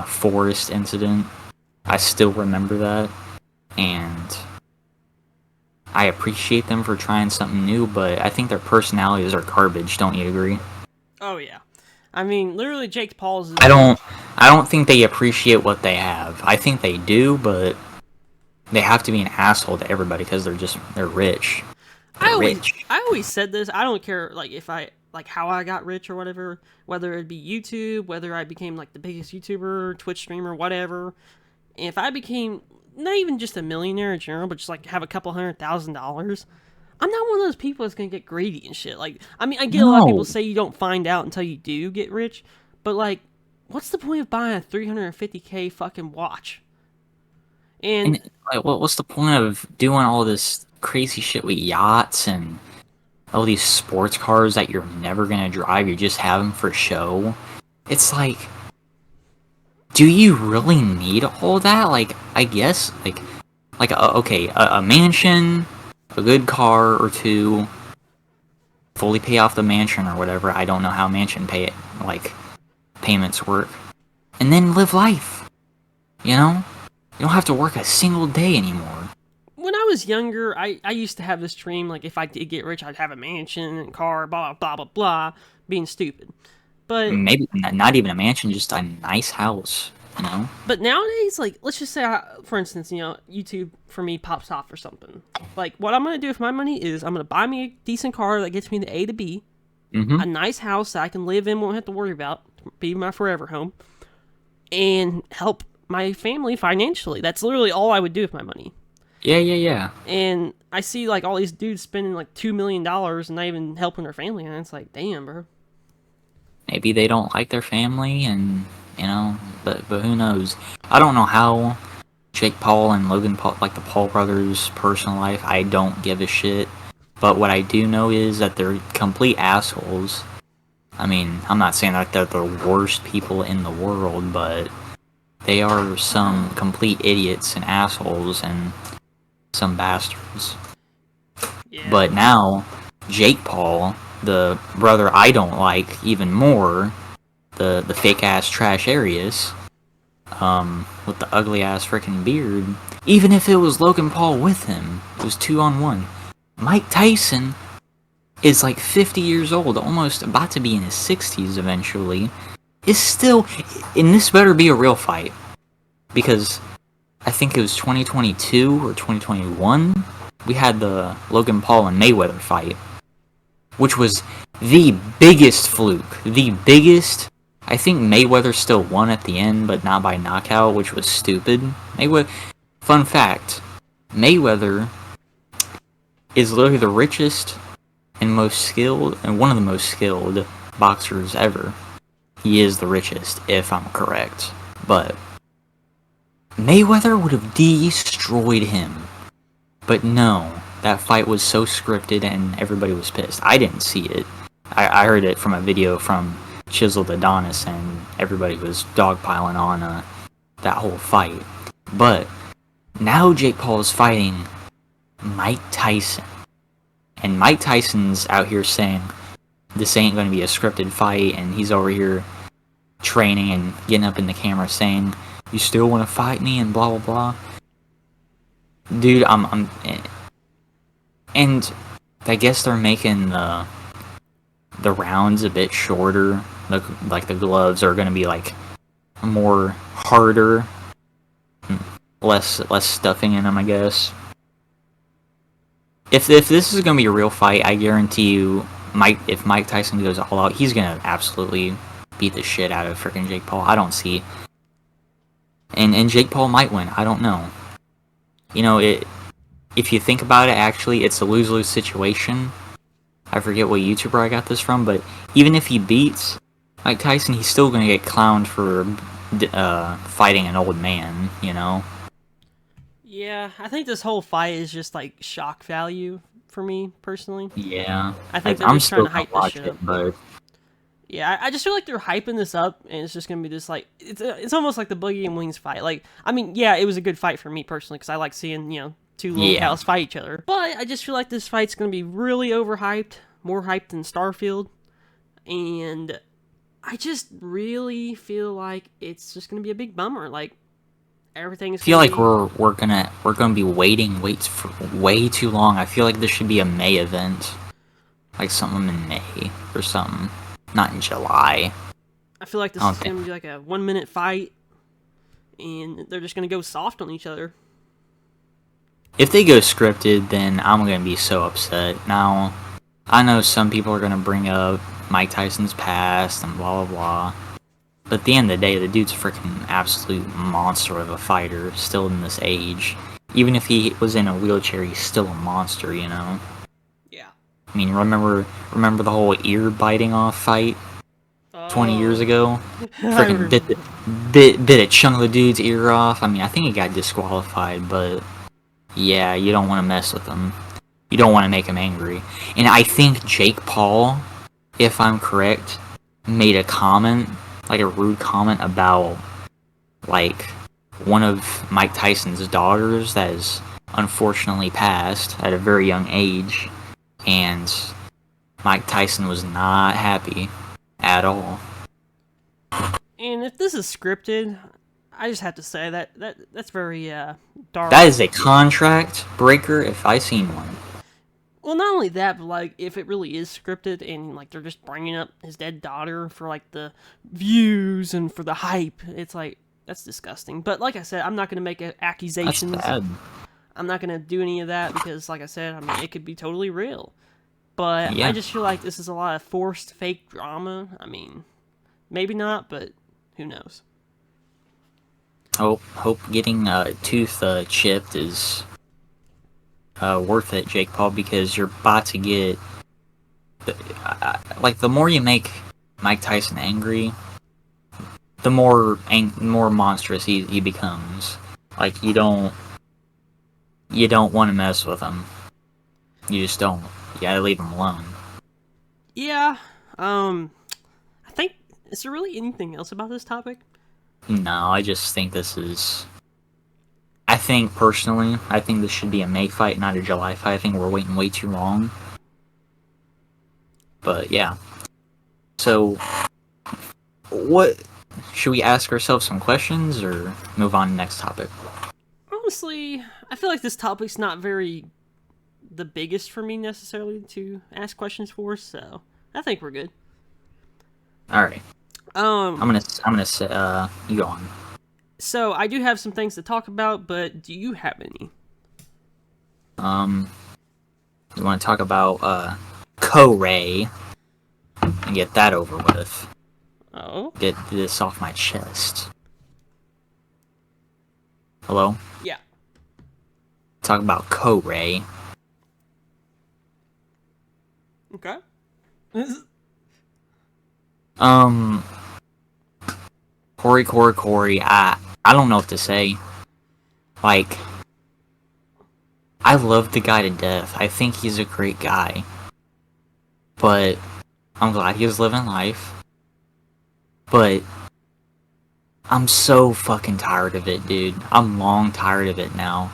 forest incident. I still remember that, and I appreciate them for trying something new, but I think their personalities are garbage. Don't you agree? Oh yeah, I mean, literally, Jake Paul's. I don't think they appreciate what they have. I think they do, but they have to be an asshole to everybody because they're rich. I always said this. I don't care how I got rich or whatever. Whether it be YouTube, whether I became like the biggest YouTuber, Twitch streamer, whatever. If I became not even just a millionaire in general, but just like have a couple $100,000, I'm not one of those people that's gonna get greedy and shit. Like, I mean, I get a lot of people say you don't find out until you do get rich, but like, what's the point of buying a $350K fucking watch? And like, what's the point of doing all this crazy shit with yachts and all these sports cars that you're never gonna drive? You just have them for show. It's like, do you really need all that? Like, I guess, a mansion, a good car or two, fully pay off the mansion or whatever. I don't know how mansion payments work. And then live life. You don't have to work a single day anymore. Well, when I was younger, I used to have this dream, like, if I did get rich, I'd have a mansion and car, blah, blah, blah, blah, being stupid. But Maybe not even a mansion, just a nice house, you know? But nowadays, like, let's just say, for instance, YouTube for me pops off or something. Like, what I'm gonna do with my money is I'm gonna buy me a decent car that gets me to A to B, a nice house that I can live in, won't have to worry about, be my forever home, and help my family financially. That's literally all I would do with my money. Yeah. And I see like all these dudes spending like $2 million and not even helping their family, and it's like, damn, bro. Maybe they don't like their family, and but who knows? I don't know how Jake Paul and Logan Paul, like the Paul brothers' personal life. I don't give a shit. But what I do know is that they're complete assholes. I mean, I'm not saying that they're the worst people in the world, but they are some complete idiots and assholes and some bastards. Yeah. But now, Jake Paul, the brother I don't like even more, the fake ass trash Arius, with the ugly ass freaking beard, even if it was Logan Paul with him, it was 2-on-1. Mike Tyson is like 50 years old, almost about to be in his 60s eventually, is still, and this better be a real fight, because I think it was 2022 or 2021, we had the Logan Paul and Mayweather fight, which was the biggest fluke, the biggest. I think Mayweather still won at the end, but not by knockout, which was stupid. Fun fact, Mayweather is literally the richest and most skilled, and one of the most skilled boxers ever. He is the richest, if I'm correct. But Mayweather would have destroyed him. But no, that fight was so scripted and everybody was pissed. I didn't see it. I heard it from a video from Chiseled Adonis, and everybody was dogpiling on that whole fight. But now Jake Paul is fighting Mike Tyson. And Mike Tyson's out here saying this ain't going to be a scripted fight, and he's over here training and getting up in the camera saying, "You still want to fight me?" and blah blah blah. Dude, and I guess they're making the rounds a bit shorter. Like the gloves are going to be like more harder, less stuffing in them, I guess. If this is going to be a real fight, I guarantee you, if Mike Tyson goes all out, he's going to absolutely beat the shit out of freaking Jake Paul. I don't see. And Jake Paul might win. I don't know. If you think about it, actually, it's a lose-lose situation. I forget what YouTuber I got this from, but even if he beats Mike Tyson, he's still going to get clowned for fighting an old man, Yeah, I think this whole fight is just like shock value for me personally. Yeah, I think they're I'm just trying still to hype gonna this watch shit it, up. but Yeah, I just feel like they're hyping this up, and it's just gonna be this like it's almost like the Boogie and Wings fight. Like, I mean, yeah, it was a good fight for me personally because I like seeing two little cows fight each other. But I just feel like this fight's gonna be really overhyped, more hyped than Starfield, and I just really feel like it's just gonna be a big bummer. Like, everything is. I feel like we're gonna be waiting for way too long. I feel like this should be a May event, like something in May or something, not in July. I feel like this is gonna be like a 1-minute fight, and they're just gonna go soft on each other. If they go scripted, then I'm gonna be so upset. Now, I know some people are gonna bring up Mike Tyson's past and blah blah blah. But at the end of the day, the dude's a freaking absolute monster of a fighter, still in this age. Even if he was in a wheelchair, he's still a monster, Yeah. I mean, remember the whole ear biting off fight 20 years ago? Freaking bit a chunk of the dude's ear off. I mean, I think he got disqualified, but yeah, you don't want to mess with him. You don't want to make him angry. And I think Jake Paul, if I'm correct, made a comment, like a rude comment about, like, one of Mike Tyson's daughters that has unfortunately passed at a very young age, and Mike Tyson was not happy at all. And if this is scripted, I just have to say that's very dark. That is a contract breaker if I seen one. Well, not only that, but like if it really is scripted and like they're just bringing up his dead daughter for like the views and for the hype, it's like that's disgusting. But like I said, I'm not gonna make That's accusations. bad. I'm not gonna do any of that because, like I said, I mean it could be totally real. But Yeah. I just feel like this is a lot of forced fake drama. I mean, maybe not, but who knows? Hope getting a tooth chipped is worth it, Jake Paul, because you're about to get like the more you make Mike Tyson angry, the more monstrous he becomes. Like you don't want to mess with him. You just don't. You gotta leave him alone. Yeah. I think is there really anything else about this topic? No, I just think this is. I think personally, I think this should be a May fight, not a July fight. I think we're waiting way too long. But yeah. So, what should we ask ourselves some questions or move on to the next topic? Honestly, I feel like this topic's not very the biggest for me necessarily to ask questions for, so I think we're good. All right. Um, I'm gonna say you go on. so I do have some things to talk about, but do you have any? You want to talk about Koray and get that over with. Oh, Get this off my chest. Hello? yeah. Talk about Koray. Okay. Corey, I don't know what to say. Like, I love the guy to death. I think he's a great guy. But I'm glad he's living life. But I'm so fucking tired of it, dude. I'm long tired of it now.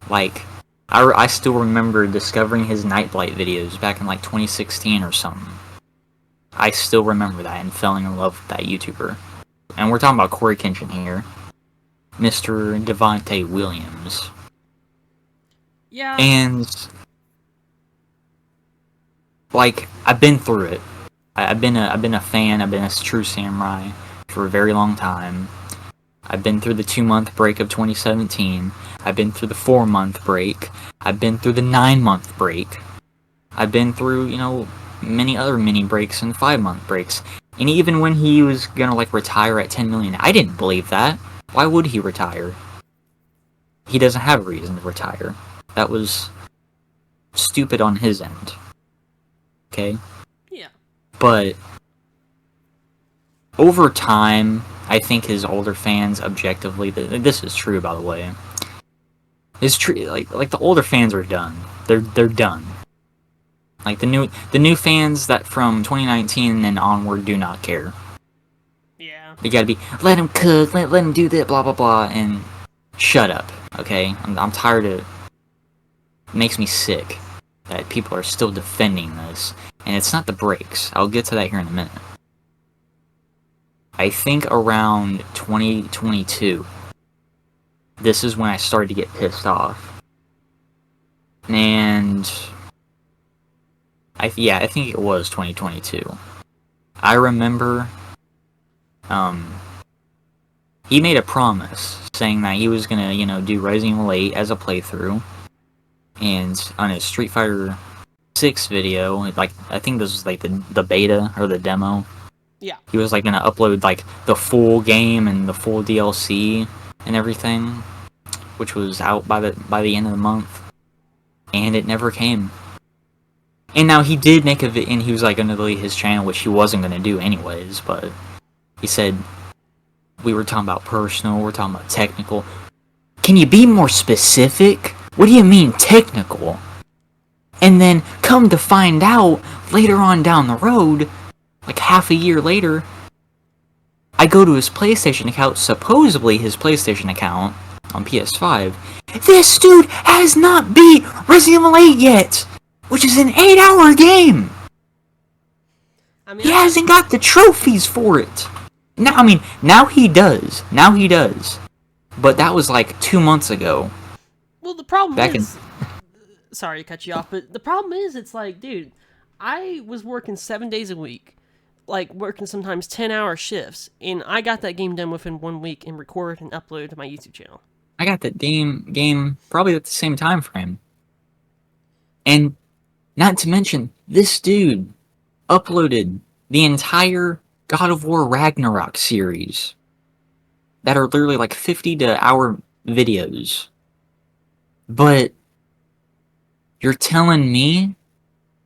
Like, I still remember discovering his Nightblight videos back in like 2016 or something. I still remember that and fell in love with that YouTuber. And we're talking about Corey Kenshin here. Mr. Devontae Williams. Yeah. And like, I've been through it. I've been a fan, I've been a true samurai for a very long time. I've been through the 2-month break of 2017. I've been through the 4-month break. I've been through the 9-month break. I've been through, many other mini breaks and 5-month breaks. And even when he was gonna like retire at 10 million, I didn't believe that. Why would he retire? He doesn't have a reason to retire. That was stupid on his end. Okay? Yeah. But over time, I think his older fans objectively, this is true by the way. It's true, like the older fans are done. They're done. Like the new fans that from 2019 and onward do not care. Yeah. You gotta be let him cook, let him do that, blah blah blah, and shut up. Okay, I'm tired of. It makes me sick that people are still defending this, and it's not the breaks. I'll get to that here in a minute. I think around 2022, this is when I started to get pissed off, and I think it was 2022. I remember, he made a promise saying that he was gonna, do Resident Evil 8 as a playthrough, and on his Street Fighter 6 video, like I think this was like the beta or the demo. Yeah. He was like gonna upload like the full game and the full DLC and everything, which was out by the end of the month, and it never came. And now he did make a and he was like gonna delete his channel, which he wasn't gonna do anyways. But he said we were talking about personal, we're talking about technical. Can you be more specific? What do you mean technical? And then come to find out later on down the road, like half a year later, I go to his PlayStation account, supposedly his PlayStation account on PS5. This dude has not beat Resident Evil 8 yet, which is an 8-hour game. I mean, He hasn't got the trophies for it. Now, I mean, now he does. Now he does. But that was like 2 months ago. Well, the problem Back in is, sorry to cut you off, but the problem is, it's like, dude, I was working 7 days a week, like working sometimes 10-hour shifts, and I got that game done within 1 week and recorded and uploaded to my YouTube channel. I got that game probably at the same time frame. And not to mention, this dude uploaded the entire God of War Ragnarok series that are literally like 50-hour videos. But you're telling me,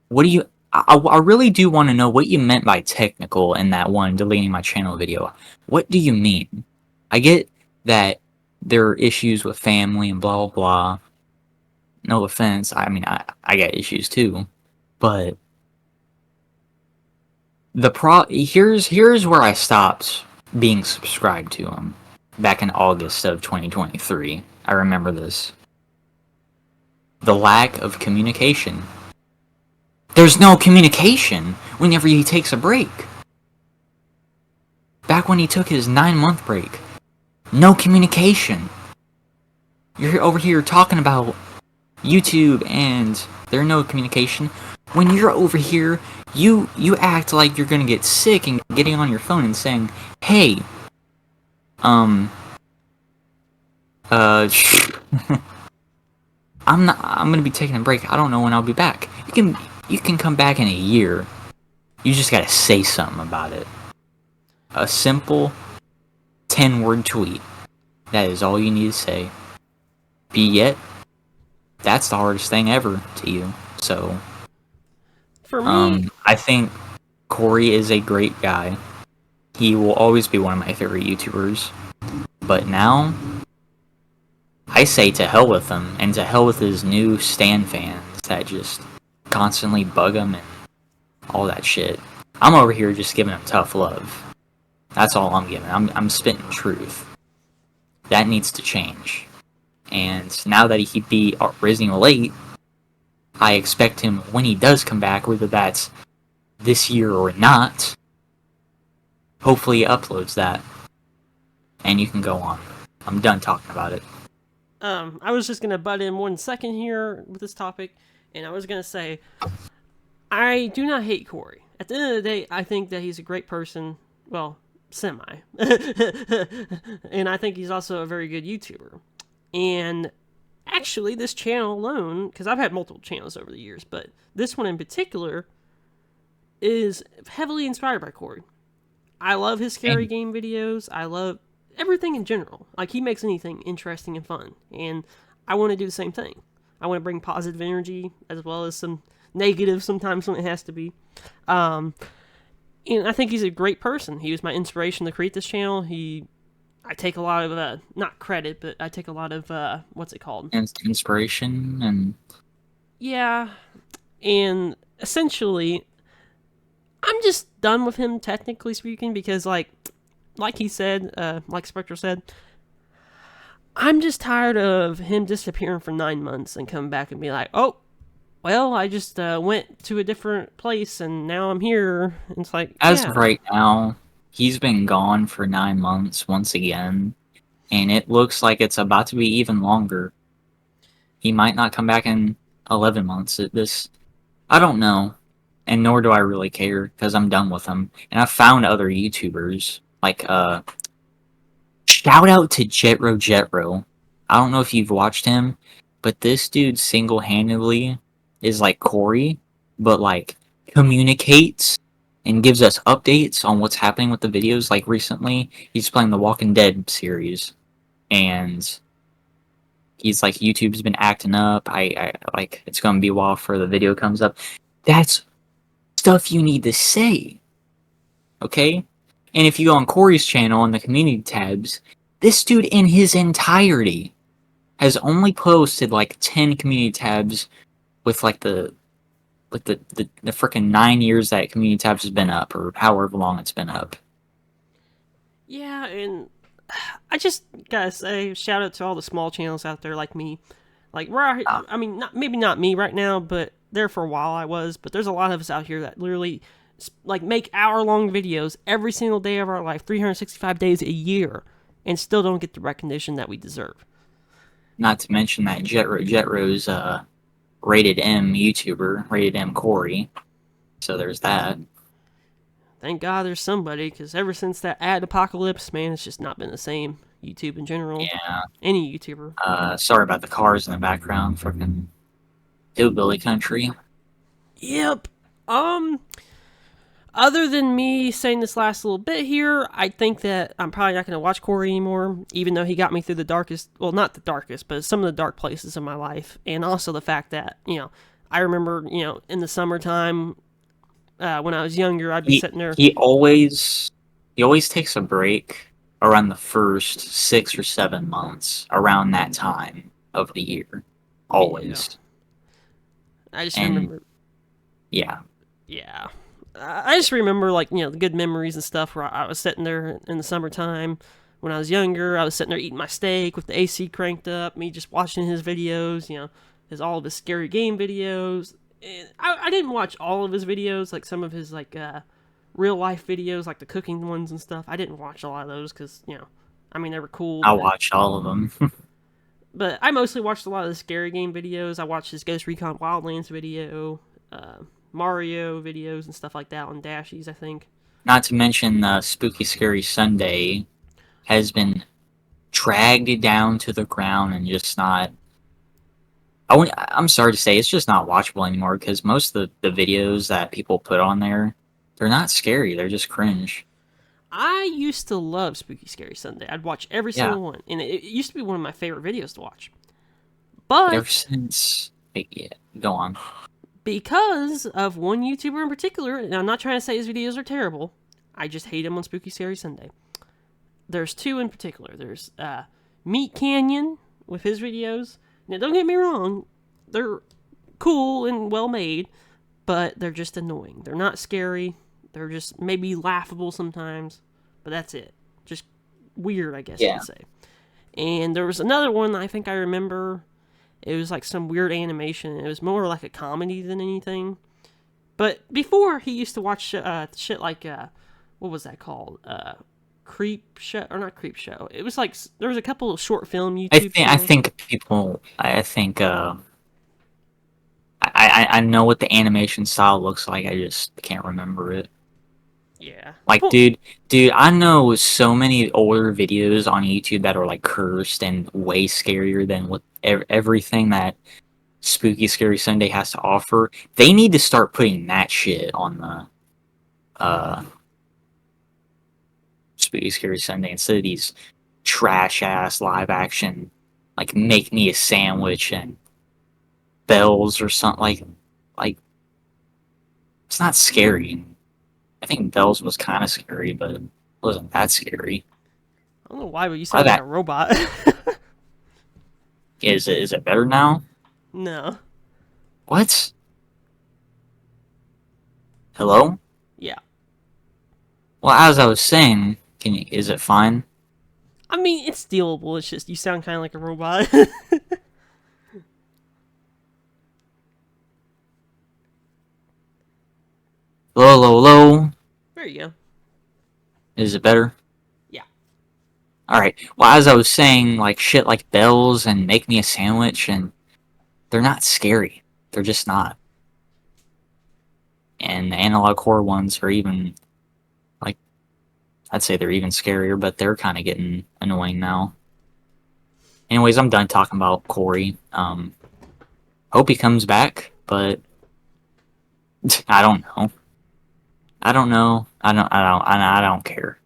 what do you... I really do want to know what you meant by technical in that one deleting my channel video. What do you mean? I get that there are issues with family and blah, blah, blah. No offense. I mean, I got issues too. But here's where I stopped being subscribed to him. Back in August of 2023. I remember this. The lack of communication. There's no communication whenever he takes a break. Back when he took his 9-month break. No communication. You're over here talking about YouTube and there's no communication. When you're over here, you act like you're gonna get sick and getting on your phone and saying, hey, I'm gonna be taking a break. I don't know when I'll be back. You can come back in a year. You just gotta say something about it. A simple 10-word tweet. That is all you need to say. Yet, that's the hardest thing ever to you. So, For me, I think Corey is a great guy. He will always be one of my favorite YouTubers. But now, I say to hell with him, and to hell with his new Stan fans that just constantly bug him and all that shit. I'm over here just giving him tough love. That's all I'm giving. I'm spitting truth. That needs to change. And now that he beat Resident Evil 8, I expect him, when he does come back, whether that's this year or not, hopefully he uploads that. And you can go on. I'm done talking about it. I was just gonna butt in 1 second here with this topic, and I was gonna say, I do not hate Corey. At the end of the day, I think that he's a great person. Well, semi. And I think he's also a very good YouTuber. And actually, this channel alone, because I've had multiple channels over the years, but this one in particular is heavily inspired by Corey. I love his scary game videos. I love everything in general. Like, he makes anything interesting and fun. And I want to do the same thing. I want to bring positive energy as well as some negative sometimes when it has to be. And I think he's a great person. He was my inspiration to create this channel. I take a lot of, not credit, but I take a lot of, what's it called? Inspiration and... Yeah. And essentially, I'm just done with him, technically speaking, because, like he said, like Spectre said, I'm just tired of him disappearing for 9 months and coming back and be like, oh, well, I just went to a different place and now I'm here. And it's like, as of right now, he's been gone for 9 months once again, and it looks like it's about to be even longer. He might not come back in 11 months. I don't know, and nor do I really care, because I'm done with him. And I've found other YouTubers, like, shout out to Jetro. I don't know if you've watched him, but this dude single-handedly is like Corey, but, like, communicates and gives us updates on what's happening with the videos. Like, recently, he's playing the Walking Dead series, and he's like, YouTube's been acting up, I like, it's gonna be a while before the video comes up. That's stuff you need to say, okay? And if you go on Corey's channel in the community tabs, this dude in his entirety has only posted like 10 community tabs with like the freaking 9 years that community tabs has been up, or however long it's been up. Yeah, and I just gotta say, shout out to all the small channels out there like me. Like, I mean, maybe not me right now, but there for a while I was. But there's a lot of us out here that literally like make hour-long videos every single day of our life, 365 days a year, and still don't get the recognition that we deserve. Not to mention that Jetro's rated M YouTuber, rated M Corey. So there's that. Thank God there's somebody, because ever since that ad apocalypse, man, it's just not been the same. YouTube in general. Yeah. Any YouTuber. Sorry about the cars in the background. Freaking hillbilly country. Yep. Other than me saying this last little bit here, I think that I'm probably not going to watch Corey anymore, even though he got me through the darkest, well, not the darkest, but some of the dark places in my life. And also the fact that, I remember, in the summertime, when I was younger, I'd be sitting there. He always takes a break around the first 6 or 7 months, around that time of the year. Always. Yeah. I just remember. Yeah. Yeah. I just remember, the good memories and stuff where I was sitting there in the summertime when I was younger. I was sitting there eating my steak with the AC cranked up, me just watching his videos, all of his scary game videos. And I didn't watch all of his videos, like some of his, real life videos, like the cooking ones and stuff. I didn't watch a lot of those because, they were cool. I watched all of them. But I mostly watched a lot of the scary game videos. I watched his Ghost Recon Wildlands video, Mario videos and stuff like that on Dashies, I think. Not to mention Spooky Scary Sunday has been dragged down to the ground and just not... I'm sorry to say, it's just not watchable anymore because most of the videos that people put on there, they're not scary, they're just cringe. I used to love Spooky Scary Sunday. I'd watch every single one, and it used to be one of my favorite videos to watch. But ever since... Yeah, go on. Because of one YouTuber in particular, and I'm not trying to say his videos are terrible, I just hate him on Spooky Scary Sunday. There's two in particular. There's Meat Canyon with his videos. Now, don't get me wrong, they're cool and well made, but they're just annoying. They're not scary. They're just maybe laughable sometimes, but that's it. Just weird, I guess you could say. And there was another one I think I remember. It was like some weird animation. It was more like a comedy than anything. But before, he used to watch shit like, what was that called? Creep Show, or not Creep Show. It was like, there was a couple of short film YouTube I think I know what the animation style looks like, I just can't remember it. Yeah. Like, dude, I know so many older videos on YouTube that are, like, cursed and way scarier than what everything that Spooky Scary Sunday has to offer. They need to start putting that shit on the, Spooky Scary Sunday instead of these trash-ass live-action, like, make me a sandwich and bells or something, like, it's not scary. I think Bells was kind of scary, but it wasn't that scary. I don't know why, but you sound like a robot. Is it better now? No. What? Hello? Yeah. Well, as I was saying, is it fine? I mean, it's dealable. It's just you sound kind of like a robot. Low. There you go. Is it better? Yeah. Alright. Well, as I was saying, like, shit like Bells and Make Me a Sandwich, and they're not scary. They're just not. And the analog horror ones are even, like, I'd say they're even scarier, but they're kind of getting annoying now. Anyways, I'm done talking about Corey. Hope he comes back, but I don't know. I don't care.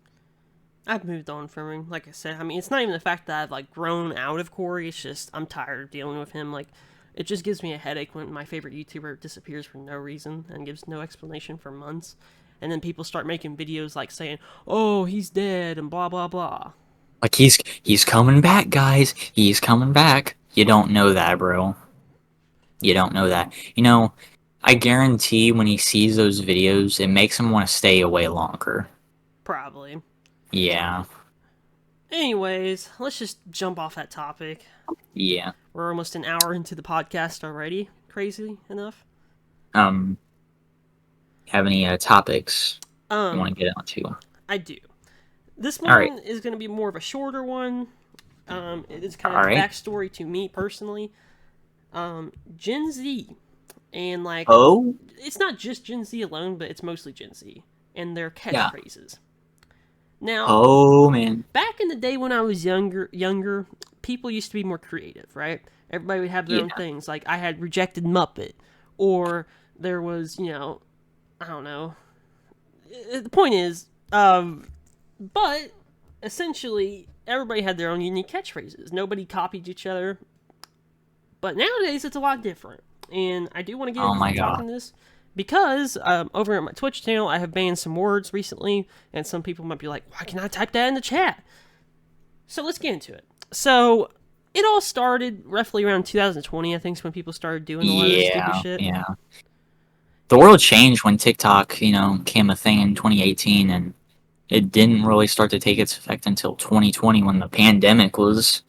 I've moved on from him, like I said. I mean, it's not even the fact that I've, like, grown out of Corey. It's just, I'm tired of dealing with him. Like, it just gives me a headache when my favorite YouTuber disappears for no reason and gives no explanation for months. And then people start making videos, like, saying, oh, he's dead, and blah, blah, blah. Like, he's coming back, guys. He's coming back. You don't know that, bro. You don't know that. You know, I guarantee when he sees those videos, it makes him want to stay away longer. Probably. Yeah. Anyways, let's just jump off that topic. Yeah. We're almost an hour into the podcast already. Crazy enough. have any topics you want Um, to get onto? I do. This All right. one is going to be more of a shorter one. It is kind All of the right. backstory to me personally. Gen Z, and like, Oh, it's not just Gen Z alone, but it's mostly Gen Z and their yeah. catchphrases. Now, Oh, man. back in the day when I was younger, people used to be more creative, right? Everybody would have their own Yeah. things. Like I had rejected Muppet, or there was, I don't know. The point is, but essentially everybody had their own unique catchphrases. Nobody copied each other. But nowadays it's a lot different, and I do want to get Oh, into my God. talking this because over at my Twitch channel I have banned some words recently, and some people might be like, "Why can I type that in the chat?" So let's get into it. So it all started roughly around 2020, I think, is when people started doing a lot of this stupid Yeah. shit. Yeah. The world changed when TikTok, came a thing in 2018, and it didn't really start to take its effect until 2020 when the pandemic was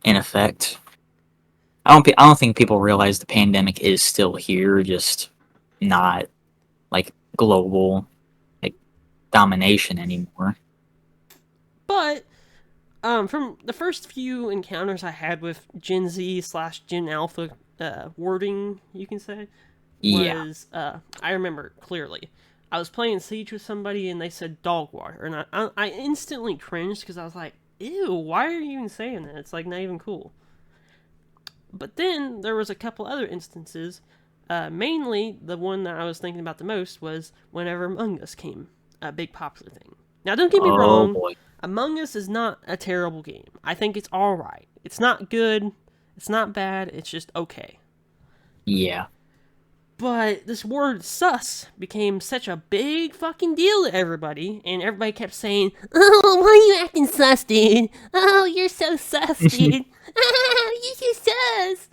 in effect. I don't think people realize the pandemic is still here, just not like global like domination anymore. But from the first few encounters I had with Gen Z slash Gen Alpha wording, you can say, Yeah. was I remember clearly. I was playing Siege with somebody and they said dog water, and I instantly cringed because I was like, "Ew, why are you even saying that? It's like not even cool." But then there was a couple other instances. Mainly, the one that I was thinking about the most was whenever Among Us came, a big popular thing. Now, don't get me Oh wrong, boy. Among Us is not a terrible game. I think it's all right. It's not good. It's not bad. It's just okay. Yeah. But this word sus became such a big fucking deal to everybody, and everybody kept saying, "Oh, why are you acting sus, dude? Oh, you're so sus, dude. Oh, you're so sus."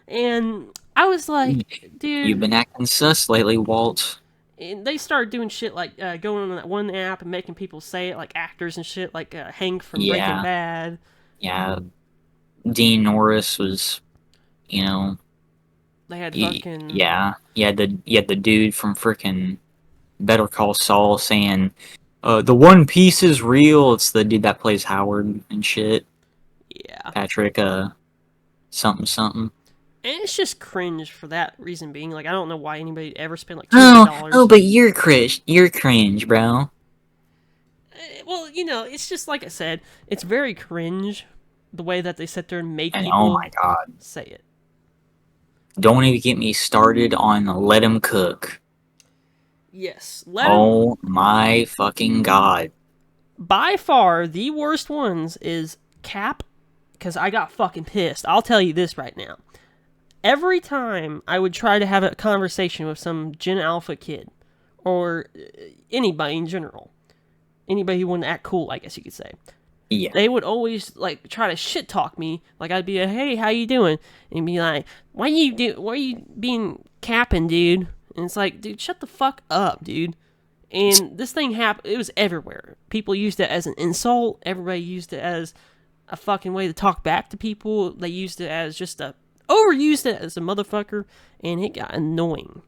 And I was like, You've dude, been acting sus lately, Walt. and they started doing shit like going on that one app and making people say it, like actors and shit, like Hank from Breaking Yeah. Bad. Yeah. Dean Norris was, you know, They had fucking yeah. You had the dude from frickin' Better Call Saul saying, the One Piece is real. It's the dude that plays Howard and shit. yeah. Patrick, something something. And it's just cringe for that reason being. Like, I don't know why anybody ever spent like Oh, $200. but you're cringe, bro. Well, it's just like I said, it's very cringe the way that they sit there and make And oh people my god. say it. Don't even get me started on Let Him Cook. Yes, let them. Oh my fucking god. By far, the worst ones is Cap, because I got fucking pissed. I'll tell you this right now. Every time I would try to have a conversation with some Gen Alpha kid, or anybody in general, anybody who wanted to act cool, I guess you could say, Yeah. they would always like try to shit talk me. Like I'd be like, "Hey, how you doing?" And be like, "Why are you being capping, dude?" And it's like, dude, shut the fuck up, dude. And this thing happened. It was everywhere. People used it as an insult. Everybody used it as a fucking way to talk back to people. They used it as just a overused it as a motherfucker, and it got annoying.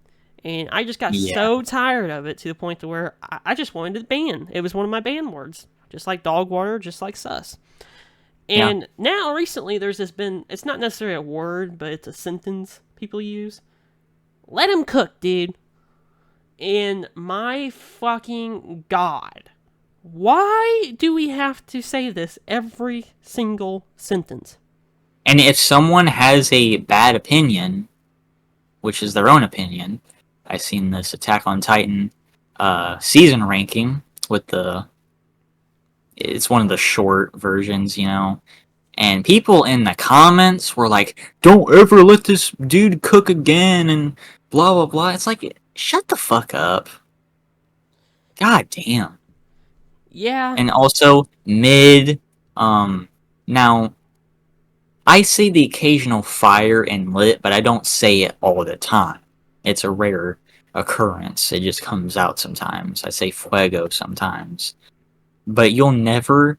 And I just got Yeah. so tired of it to the point to where I just wanted to ban. It was one of my ban words, just like dog water, just like sus. Yeah. And now recently, there's this been. It's not necessarily a word, but it's a sentence people use. Let him cook, dude. And my fucking god. Why do we have to say this every single sentence? And if someone has a bad opinion, which is their own opinion, I seen this Attack on Titan season ranking with it's one of the short versions, and people in the comments were like, "Don't ever let this dude cook again," and blah blah blah. It's like, shut the fuck up. God damn. Yeah, And also mid, now I say the occasional fire and lit, but I don't say it all the time. It's a rare occurrence. It just comes out sometimes. I say fuego sometimes. But you'll never,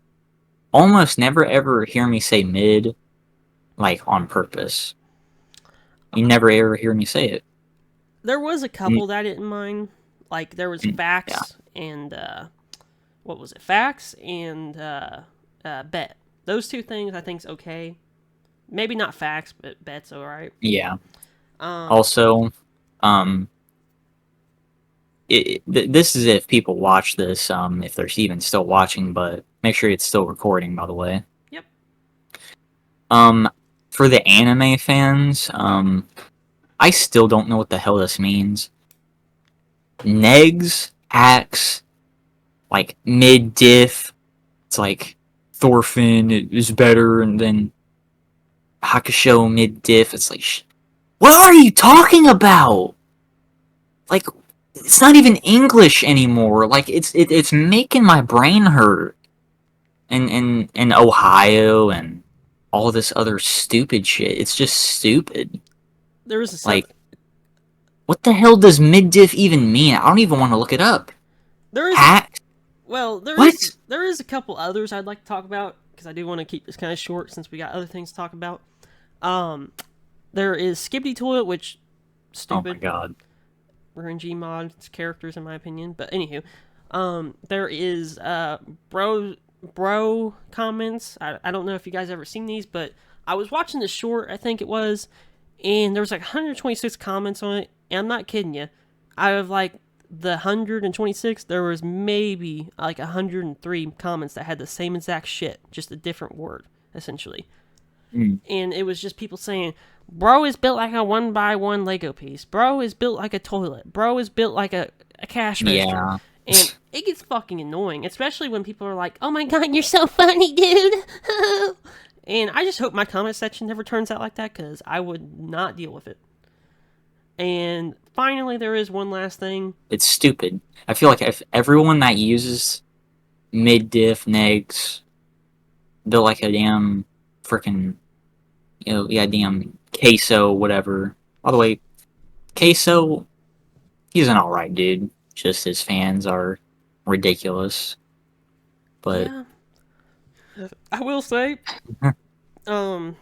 almost never ever hear me say mid, like on purpose. You never ever hear me say it. There was a Mm, couple that I didn't mind. Like there was yeah. Fax and what was it? Fax and Bet. Those two things I think's okay. Maybe not Fax, but Bet's alright. Yeah. Um, Also, um, this is if people watch this, if they're even still watching, but make sure it's still recording, by the way. yep. Um, for the anime fans, I still don't know what the hell this means. Negs, hacks, like mid diff. It's like Thorfinn is better, and then Hakusho mid diff. It's like, what are you talking about? Like, it's not even English anymore. Like, it's making my brain hurt. And Ohio and all this other stupid shit. It's just stupid. There was a Like, what the hell does mid diff even mean? I don't even want to look it up. there is a Hack? well What? there is a couple others I'd like to talk about because I do want to keep this kind of short since we got other things to talk about. Um, there is Skibbity Toilet, which Oh my stupid. god. RNG mods characters in my opinion. But anywho, there is bro comments. I don't know if you guys ever seen these, but I was watching this short, I think it was, and there was like 126 comments on it. And I'm not kidding you. Out of like the 126, there was maybe like 103 comments that had the same exact shit, just a different word, essentially. Mm. And it was just people saying, "Bro is built like a 1x1 Lego piece. Bro is built like a toilet. Bro is built like a cash register." Yeah. And it gets fucking annoying, especially when people are like, "Oh my god, you're so funny, dude." And I just hope my comment section never turns out like that because I would not deal with it. And finally, there is one last thing. It's stupid. I feel like if everyone that uses mid diff negs, they're like a damn freaking, yeah, damn queso, whatever. By the way, queso, he's an alright dude. Just his fans are ridiculous. But Yeah, I will say, um,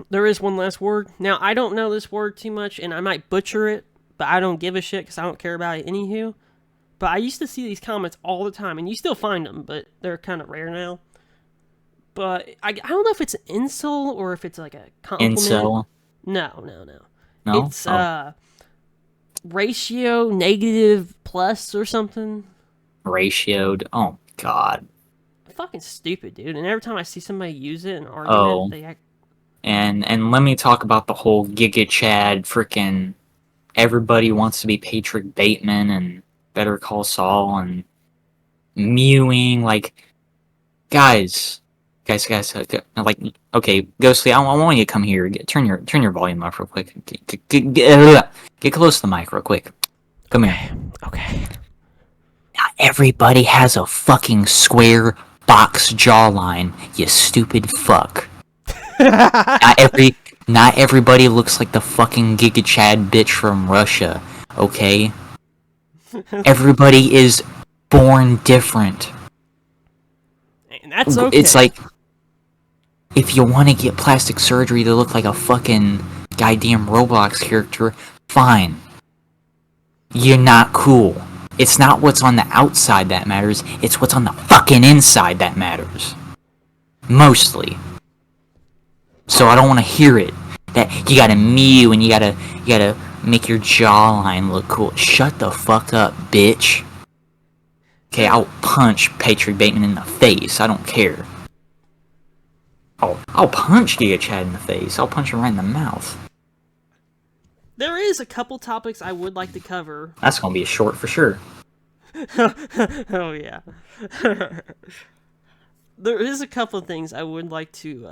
there is one last word. Now, I don't know this word too much, and I might butcher it, but I don't give a shit because I don't care about it anywho. But I used to see these comments all the time, and you still find them, but they're kind of rare now. But I don't know if it's an insult or if it's like a compliment. incel, No. no? It's Oh, ratio negative plus or something. ratioed. Oh god. Fucking stupid, dude. And every time I see somebody use it in an argument, Oh, they act. and let me talk about the whole Giga Chad freaking everybody wants to be Patrick Bateman and Better Call Saul and mewing like guys, like okay, Ghostly, I want you to come here. Turn your volume up real quick. Get close to the mic real quick. Come here. Okay. Not everybody has a fucking square box jawline. You stupid fuck. Not everybody looks like the fucking Giga Chad bitch from Russia. Okay. Everybody is born different. And that's okay. It's like if you want to get plastic surgery to look like a fucking goddamn Roblox character, fine. You're not cool. It's not what's on the outside that matters, it's what's on the fucking inside that matters. Mostly. So I don't want to hear it. That you gotta mew and you gotta make your jawline look cool. Shut the fuck up, bitch. Okay, I'll punch Patrick Bateman in the face. I don't care. I'll punch Giga Chad in the face. I'll punch him right in the mouth. There is a couple topics I would like to cover. That's gonna be a short for sure. Oh yeah. There is a couple of things I would like to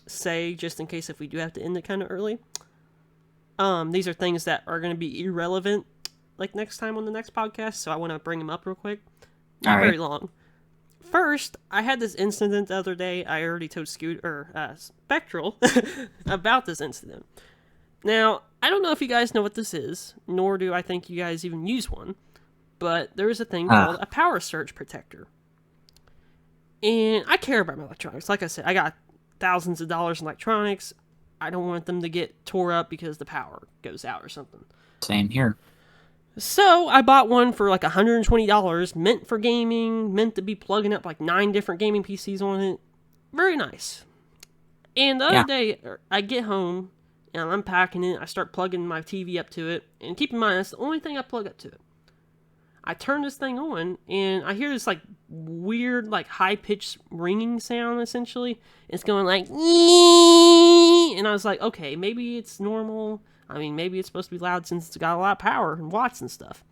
say just in case if we do have to end it kind of early. These are things that are going to be irrelevant like next time on the next podcast, so I want to bring them up real quick. Not very long. First, I had this incident the other day. I already told Spectral about this incident. Now, I don't know if you guys know what this is, nor do I think you guys even use one, but there is a thing called a power surge protector. And I care about my electronics. Like I said, I got thousands of dollars in electronics. I don't want them to get tore up because the power goes out or something. Same here. So I bought one for like $120, meant for gaming, meant to be plugging up like 9 different gaming PCs on it. Very nice. And the other day, I get home and I'm unpacking it. I start plugging my TV up to it, and keep in mind that's the only thing I plug up to it. I turn this thing on and I hear this like weird, like high pitched ringing sound. Essentially, it's going like, and I was like, okay, maybe it's normal. I mean, maybe it's supposed to be loud since it's got a lot of power and watts and stuff.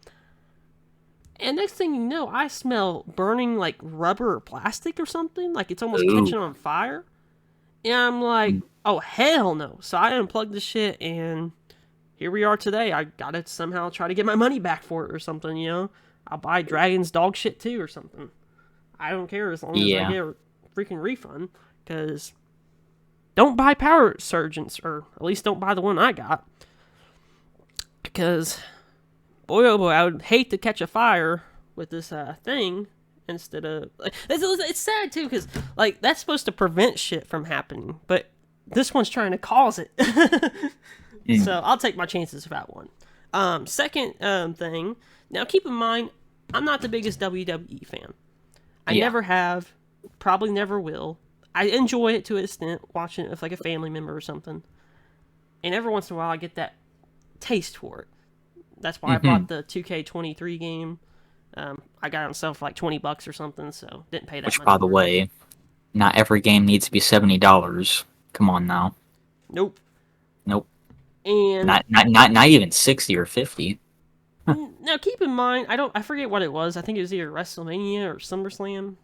And next thing you know, I smell burning like rubber or plastic or something. Like it's almost catching on fire. And I'm like, oh, hell no. So I unplugged the shit, and here we are today. I gotta somehow try to get my money back for it or something, you know? I'll buy Dragon's dog shit too or something. I don't care as long as I get a freaking refund. Because don't buy Power Surgeons, or at least don't buy the one I got. Because, boy oh boy, I would hate to catch a fire with this thing instead of... Like, it's sad too, because like, that's supposed to prevent shit from happening. But this one's trying to cause it. So I'll take my chances with that one. Second thing, now keep in mind, I'm not the biggest WWE fan. I never have, probably never will. I enjoy it to an extent, watching it with like a family member or something. And every once in a while I get that taste for it. That's why I bought the 2K23 game. I got it on sale for like $20 or something, so didn't pay that much. Which, by the way, not every game needs to be $70. Come on now. Nope. And not even 60 or 50. Now keep in mind, I forget what it was. I think it was either WrestleMania or SummerSlam.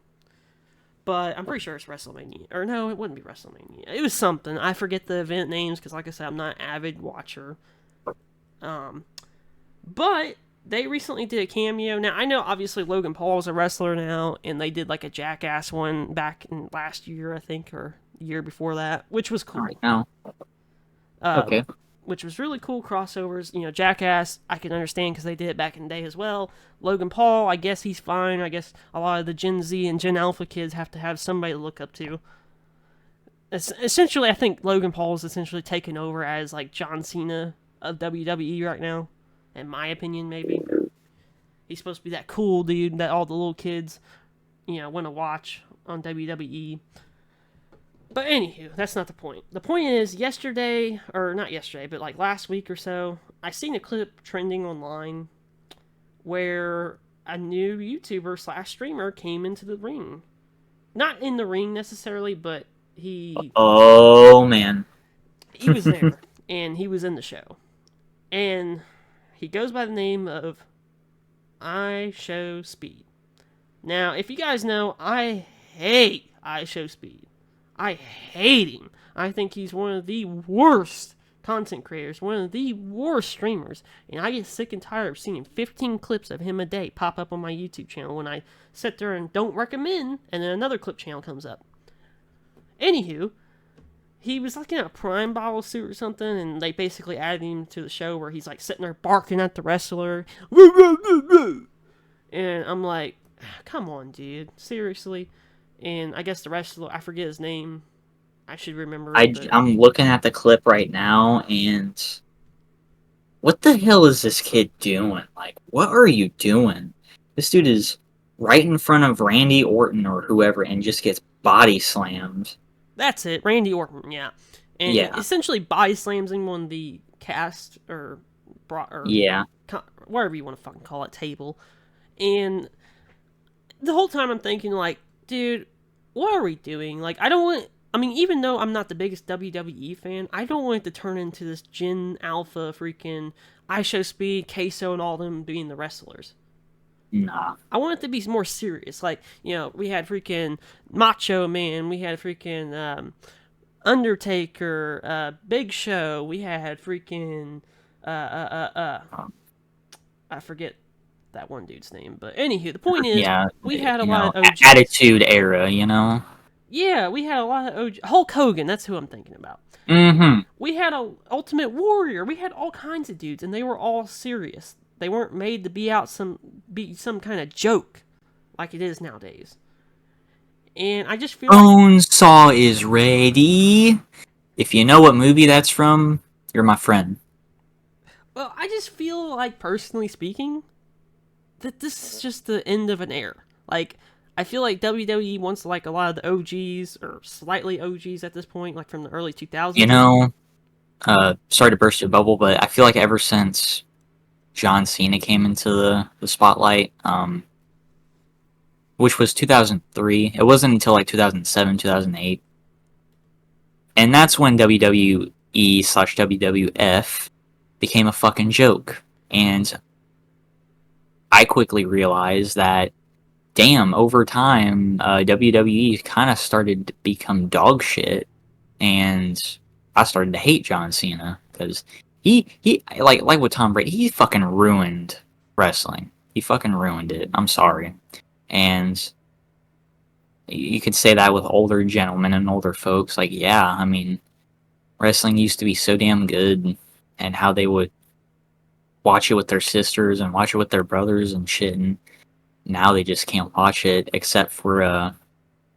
But I'm pretty sure it's WrestleMania. Or no, it wouldn't be WrestleMania. It was something. I forget the event names because, like I said, I'm not an avid watcher. But they recently did a cameo. Now, I know obviously Logan Paul is a wrestler now, and they did like a Jackass one back in last year, I think, or the year before that, which was cool. Right now. Okay. Which was really cool crossovers. You know, Jackass, I can understand because they did it back in the day as well. Logan Paul, I guess he's fine. I guess a lot of the Gen Z and Gen Alpha kids have to have somebody to look up to. Essentially, I think Logan Paul is essentially taken over as like John Cena of WWE right now. In my opinion, maybe. He's supposed to be that cool dude that all the little kids, you know, want to watch on WWE. But anywho, that's not the point. The point is, yesterday, or not yesterday, but like last week or so, I seen a clip trending online where a new YouTuber / streamer came into the ring. Not in the ring necessarily, but he... Oh, man. He was there, and he was in the show. And he goes by the name of IShowSpeed. Now, if you guys know, I hate IShowSpeed. I hate him. I think he's one of the worst content creators, one of the worst streamers, and I get sick and tired of seeing 15 clips of him a day pop up on my YouTube channel when I sit there and don't recommend, and then another clip channel comes up. Anywho, he was like in a Prime bottle suit or something, and they basically added him to the show where he's like sitting there barking at the wrestler. And I'm like, come on, dude. Seriously? And I guess the wrestler, I forget his name. I should remember. I'm looking at the clip right now, and what the hell is this kid doing? Like, what are you doing? This dude is right in front of Randy Orton or whoever and just gets body slammed. That's it, Randy Orton, yeah. And essentially body slams him on the cast, or whatever you want to fucking call it, table. And the whole time I'm thinking, like, dude, what are we doing? Like, even though I'm not the biggest WWE fan, I don't want it to turn into this Gen Alpha freaking IShowSpeed, Queso, and all them being the wrestlers. Nah. I want it to be more serious. Like, you know, we had freaking Macho Man, we had freaking Undertaker, Big Show, we had freaking I forget that one dude's name, but anywho, the point is, we had a lot of OGs. Attitude Era, you know? Yeah, we had a lot of OGs. Hulk Hogan, that's who I'm thinking about. Mm-hmm. We had a Ultimate Warrior, we had all kinds of dudes, and they were all serious. They weren't made to be some kind of joke, like it is nowadays. And I just feel Bonesaw is ready. If you know what movie that's from, you're my friend. Well, I just feel like, personally speaking, that this is just the end of an era. Like, I feel like WWE wants like a lot of the OGs or slightly OGs at this point, like from the early You 2000s. know, sorry to burst your bubble, but I feel like ever since John Cena came into the spotlight, which was 2003, it wasn't until like 2007, 2008, and that's when WWE/WWF became a fucking joke. And I quickly realized that, damn, over time, WWE kind of started to become dog shit, and I started to hate John Cena because he like with Tom Brady, he fucking ruined wrestling. He fucking ruined it. I'm sorry, and you could say that with older gentlemen and older folks. Like, yeah, I mean, wrestling used to be so damn good, and how they would watch it with their sisters and watch it with their brothers and shit, and now they just can't watch it except for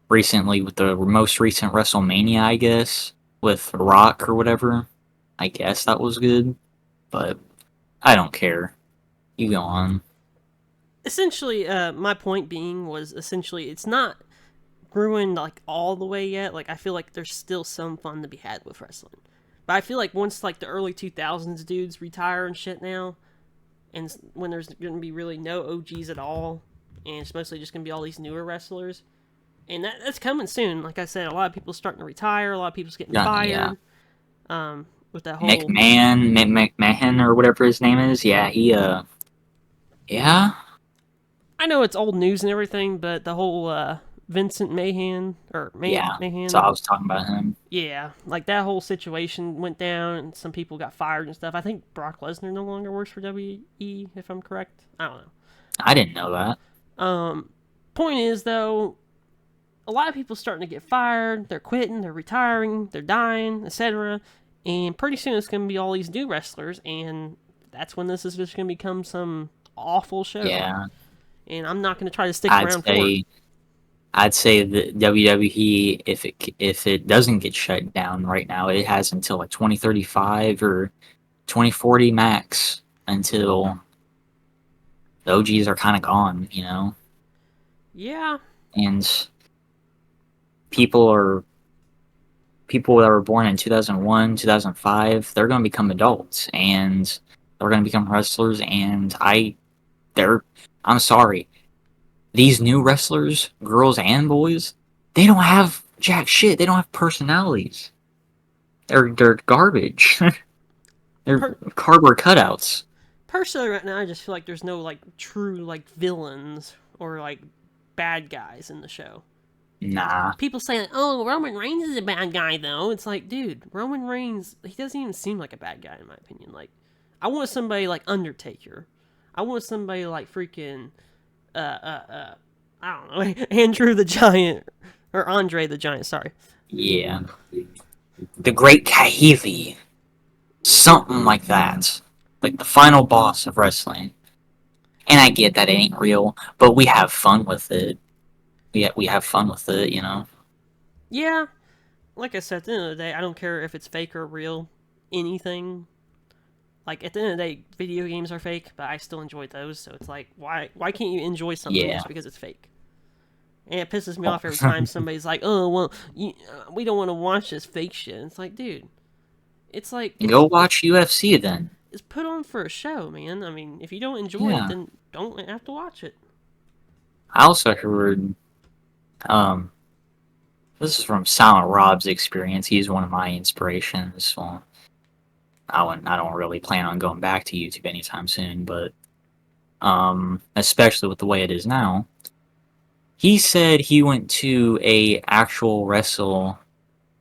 recently with the most recent WrestleMania, I guess, with Rock or whatever. I guess that was good, but I don't care. You go on. Essentially, my point being was essentially it's not ruined like all the way yet. Like, I feel like there's still some fun to be had with wrestling. But I feel like once like the early 2000s dudes retire and shit now, and when there's going to be really no OGs at all, and it's mostly just going to be all these newer wrestlers, and that's coming soon. Like I said, a lot of people starting to retire, a lot of people's getting Yeah, yeah. fired. With that whole McMahon or whatever his name is. Yeah, yeah, I know it's old news and everything, but the whole Vincent Mahan or yeah. So Mahan, I was talking about him. yeah, like that whole situation went down, and some people got fired and stuff. I think Brock Lesnar no longer works for WWE, if I'm correct. I don't I didn't know that. know. Point is though, a lot of people starting to get fired. They're quitting. They're retiring. They're dying, etc. And pretty soon it's going to be all these new wrestlers, and that's when this is just going to become some awful show. Yeah, And I'm not going to try to stick I'd around for it. say I'd say that WWE, if it doesn't get shut down right now, it has until like 2035 or 2040 max until the OGs are kind of gone, you know. Yeah, And people are people that were born in 2001, 2005, they're going to become adults and they're going to become wrestlers. And they're, I'm sorry, these new wrestlers, girls and boys, they don't have jack shit. They don't have personalities. They're garbage. They're per- cardboard cutouts. personally right now I just feel like there's no like true like villains or like bad guys in the show. Nah. People say like, oh, Roman Reigns is a bad guy though. It's like, dude, Roman Reigns, he doesn't even seem like a bad guy in my opinion. Like, I want somebody like Undertaker. I want somebody like freaking I don't know, Andrew the Giant or Andre the Giant, sorry. Yeah. The Great Khali. Something like that. Like the final boss of wrestling. And I get that it ain't real, but we have fun with it. We have fun with it, you know. Yeah, like I said, at the end of the day, I don't care if it's fake or real. Anything. Like at the end of the day, video games are fake, but I still enjoy those. So it's like, why can't you enjoy something Yeah. just because it's fake? And it pisses me off every time somebody's like, "Oh well, we don't want to watch this fake shit." And it's like, dude, Go watch UFC then. it's put on for a show, man. I mean, if you don't enjoy it, Yeah. then don't have to watch it. I also heard um this is from Silent Rob's experience. He's one of my inspirations. Well, I don't really plan on going back to YouTube anytime soon, but especially with the way it is now. He said he went to a actual wrestle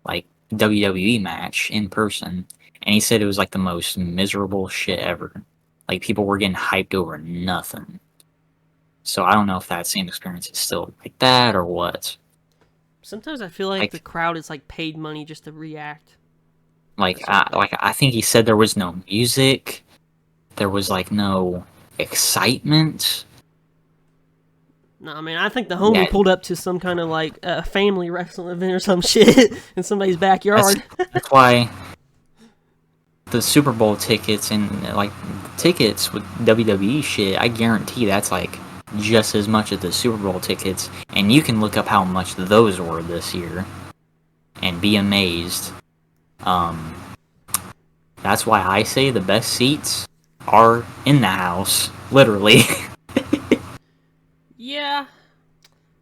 like WWE match in person, and he said it was like the most miserable shit ever. Like people were getting hyped over nothing. So I don't know if that same experience is still like that or what. Sometimes I feel like the Like crowd is like paid money just to react. I think he said there was no music, there was like no excitement. Nah, man, I think the homie Yeah. pulled up to some kind of like family wrestling event or some shit in somebody's backyard. That's why the Super Bowl tickets and like tickets with WWE shit, I guarantee that's like just as much as the Super Bowl tickets, and you can look up how much those were this year and be amazed. That's why I say the best seats are in the house, literally. Yeah.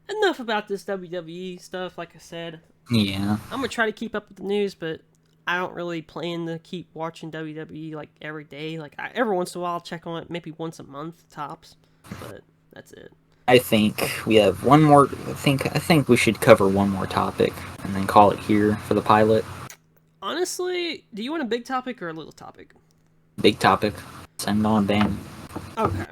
Enough about this WWE stuff. Like I said, Yeah. I'm gonna try to keep up with the news, but I don't really plan to keep watching WWE like every day. Like every once in a while, I'll check on it, maybe once a month tops. But that's it. I think we have one more. I think we should cover one more topic and then call it here for the pilot. Honestly, do you want a big topic or a little topic? Big topic. Send on bang. Okay.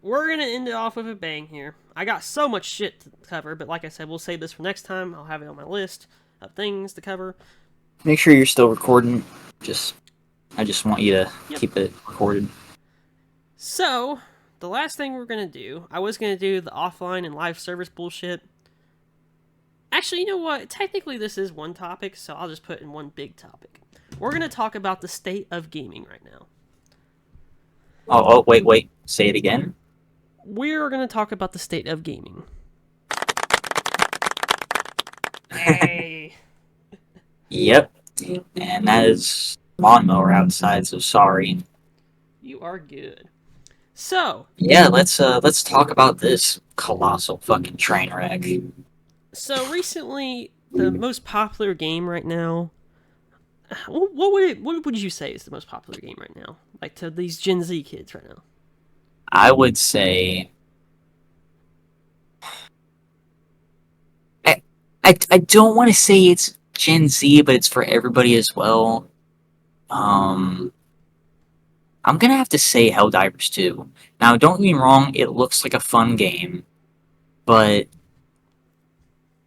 We're gonna end it off with a bang here. I got so much shit to cover, but like I said, we'll save this for next time. I'll have it on my list of things to cover. Make sure you're still recording. I just want you to Yep. keep it recorded. So, the last thing we're gonna do, I was gonna do the offline and live service bullshit. Actually, you know what? Technically, this is one topic, so I'll just put in one big topic. We're gonna talk about the state of gaming right now. Oh, wait. Say it again. We're gonna talk about the state of gaming. Hey. Yep. And that is lawnmower outside, so sorry. You are good. So, Yeah, let's talk about this colossal fucking train wreck. So recently, the most popular game right now. What would you say is the most popular game right now? Like to these Gen Z kids right now. I would say I don't want to say it's Gen Z, but it's for everybody as well. I'm gonna have to say Helldivers 2. Now, don't get me wrong, it looks like a fun game, but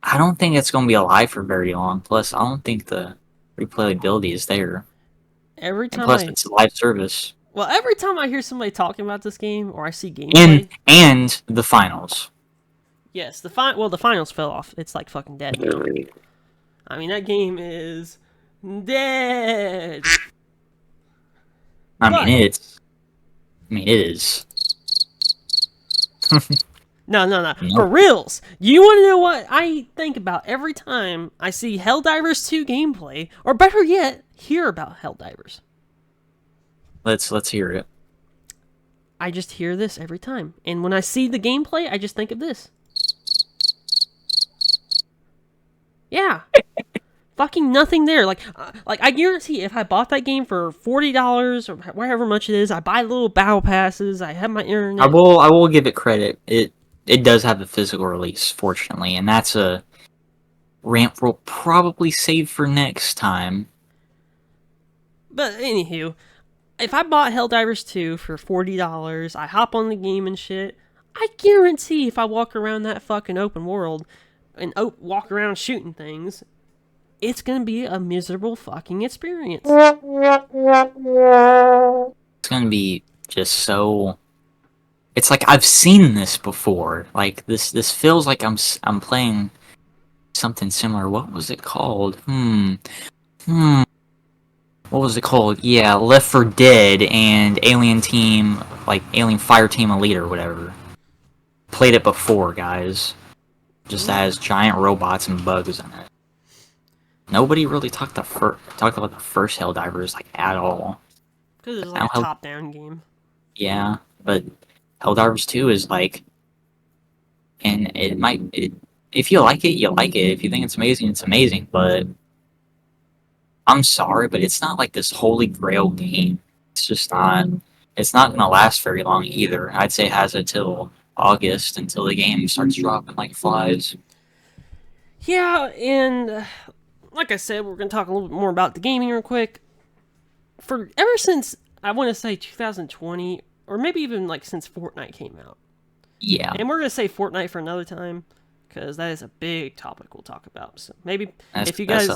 I don't think it's gonna be alive for very long. Plus, I don't think the replayability is there. Every And time plus, it's a live service. every time I hear somebody talking about this game or I see gameplay, And the finals. yes, the finals fell off. It's like fucking dead now. I mean, that game is dead. I But- mean, it is. No. No. For reals. You want to know what I think about every time I see Helldivers 2 gameplay, or better yet, hear about Helldivers? Let's hear it. I just hear this every time. And when I see the gameplay, I just think of this. Yeah. Fucking nothing there. Like I guarantee if I bought that game for $40 or whatever much it is, I buy little battle passes, I have my internet. I will give it credit. It does have a physical release, fortunately, and that's a rant we'll probably save for next time. But anywho, if I bought Helldivers 2 for $40, I hop on the game and shit, I guarantee if I walk around that fucking open world and walk around shooting things, it's gonna be a miserable fucking experience. It's gonna be just so. It's like I've seen this before. Like this feels like I'm playing something similar. What was it called? What was it called? Yeah, Left 4 Dead and Alien Team, like Alien Fireteam Elite or whatever. Played it before, guys. Just has giant robots and bugs in it. Nobody really talked about the first Helldivers like at all. Because it's like a top-down game. Yeah, but Helldivers 2 is like, and if you like it, you like it. If you think it's amazing, but I'm sorry, but it's not like this holy grail game. It's just not. It's not gonna last very long either. I'd say it has until August until the game starts dropping like flies. Yeah, and like I said, we're going to talk a little bit more about the gaming real quick. For ever since, I want to say 2020, or maybe even like since Fortnite came out. Yeah, And we're going to say Fortnite for another time, because that is a big topic we'll talk about. So maybe if you guys...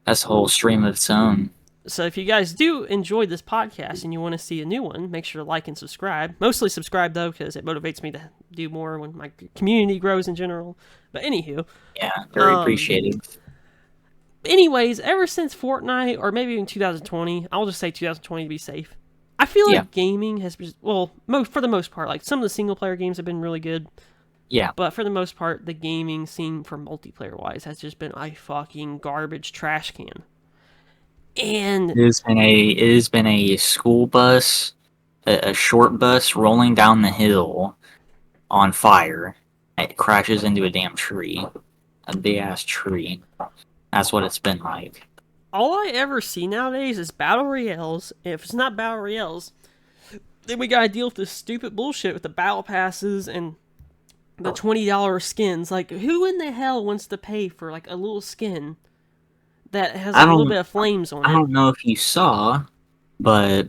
that's a whole stream of its own. So if you guys do enjoy this podcast and you want to see a new one, make sure to like and subscribe. Mostly subscribe though, because it motivates me to do more when my community grows in general. But anywho, Yeah, very appreciated. anyways, ever since Fortnite, or maybe even 2020, I'll just say 2020 to be safe. I feel like gaming has been, well, for the most part, like some of the single player games have been really good. Yeah. But for the most part, the gaming scene for multiplayer wise has just been a fucking garbage trash can. And It has been a school bus, a short bus rolling down the hill on fire. It crashes into a damn tree. A big ass tree. That's what it's been like. all I ever see nowadays is battle royales. If it's not battle royales, then we gotta deal with this stupid bullshit with the battle passes and the $20 skins. Like, who in the hell wants to pay for like a little skin that has a little bit of flames on it? I don't know if you saw, but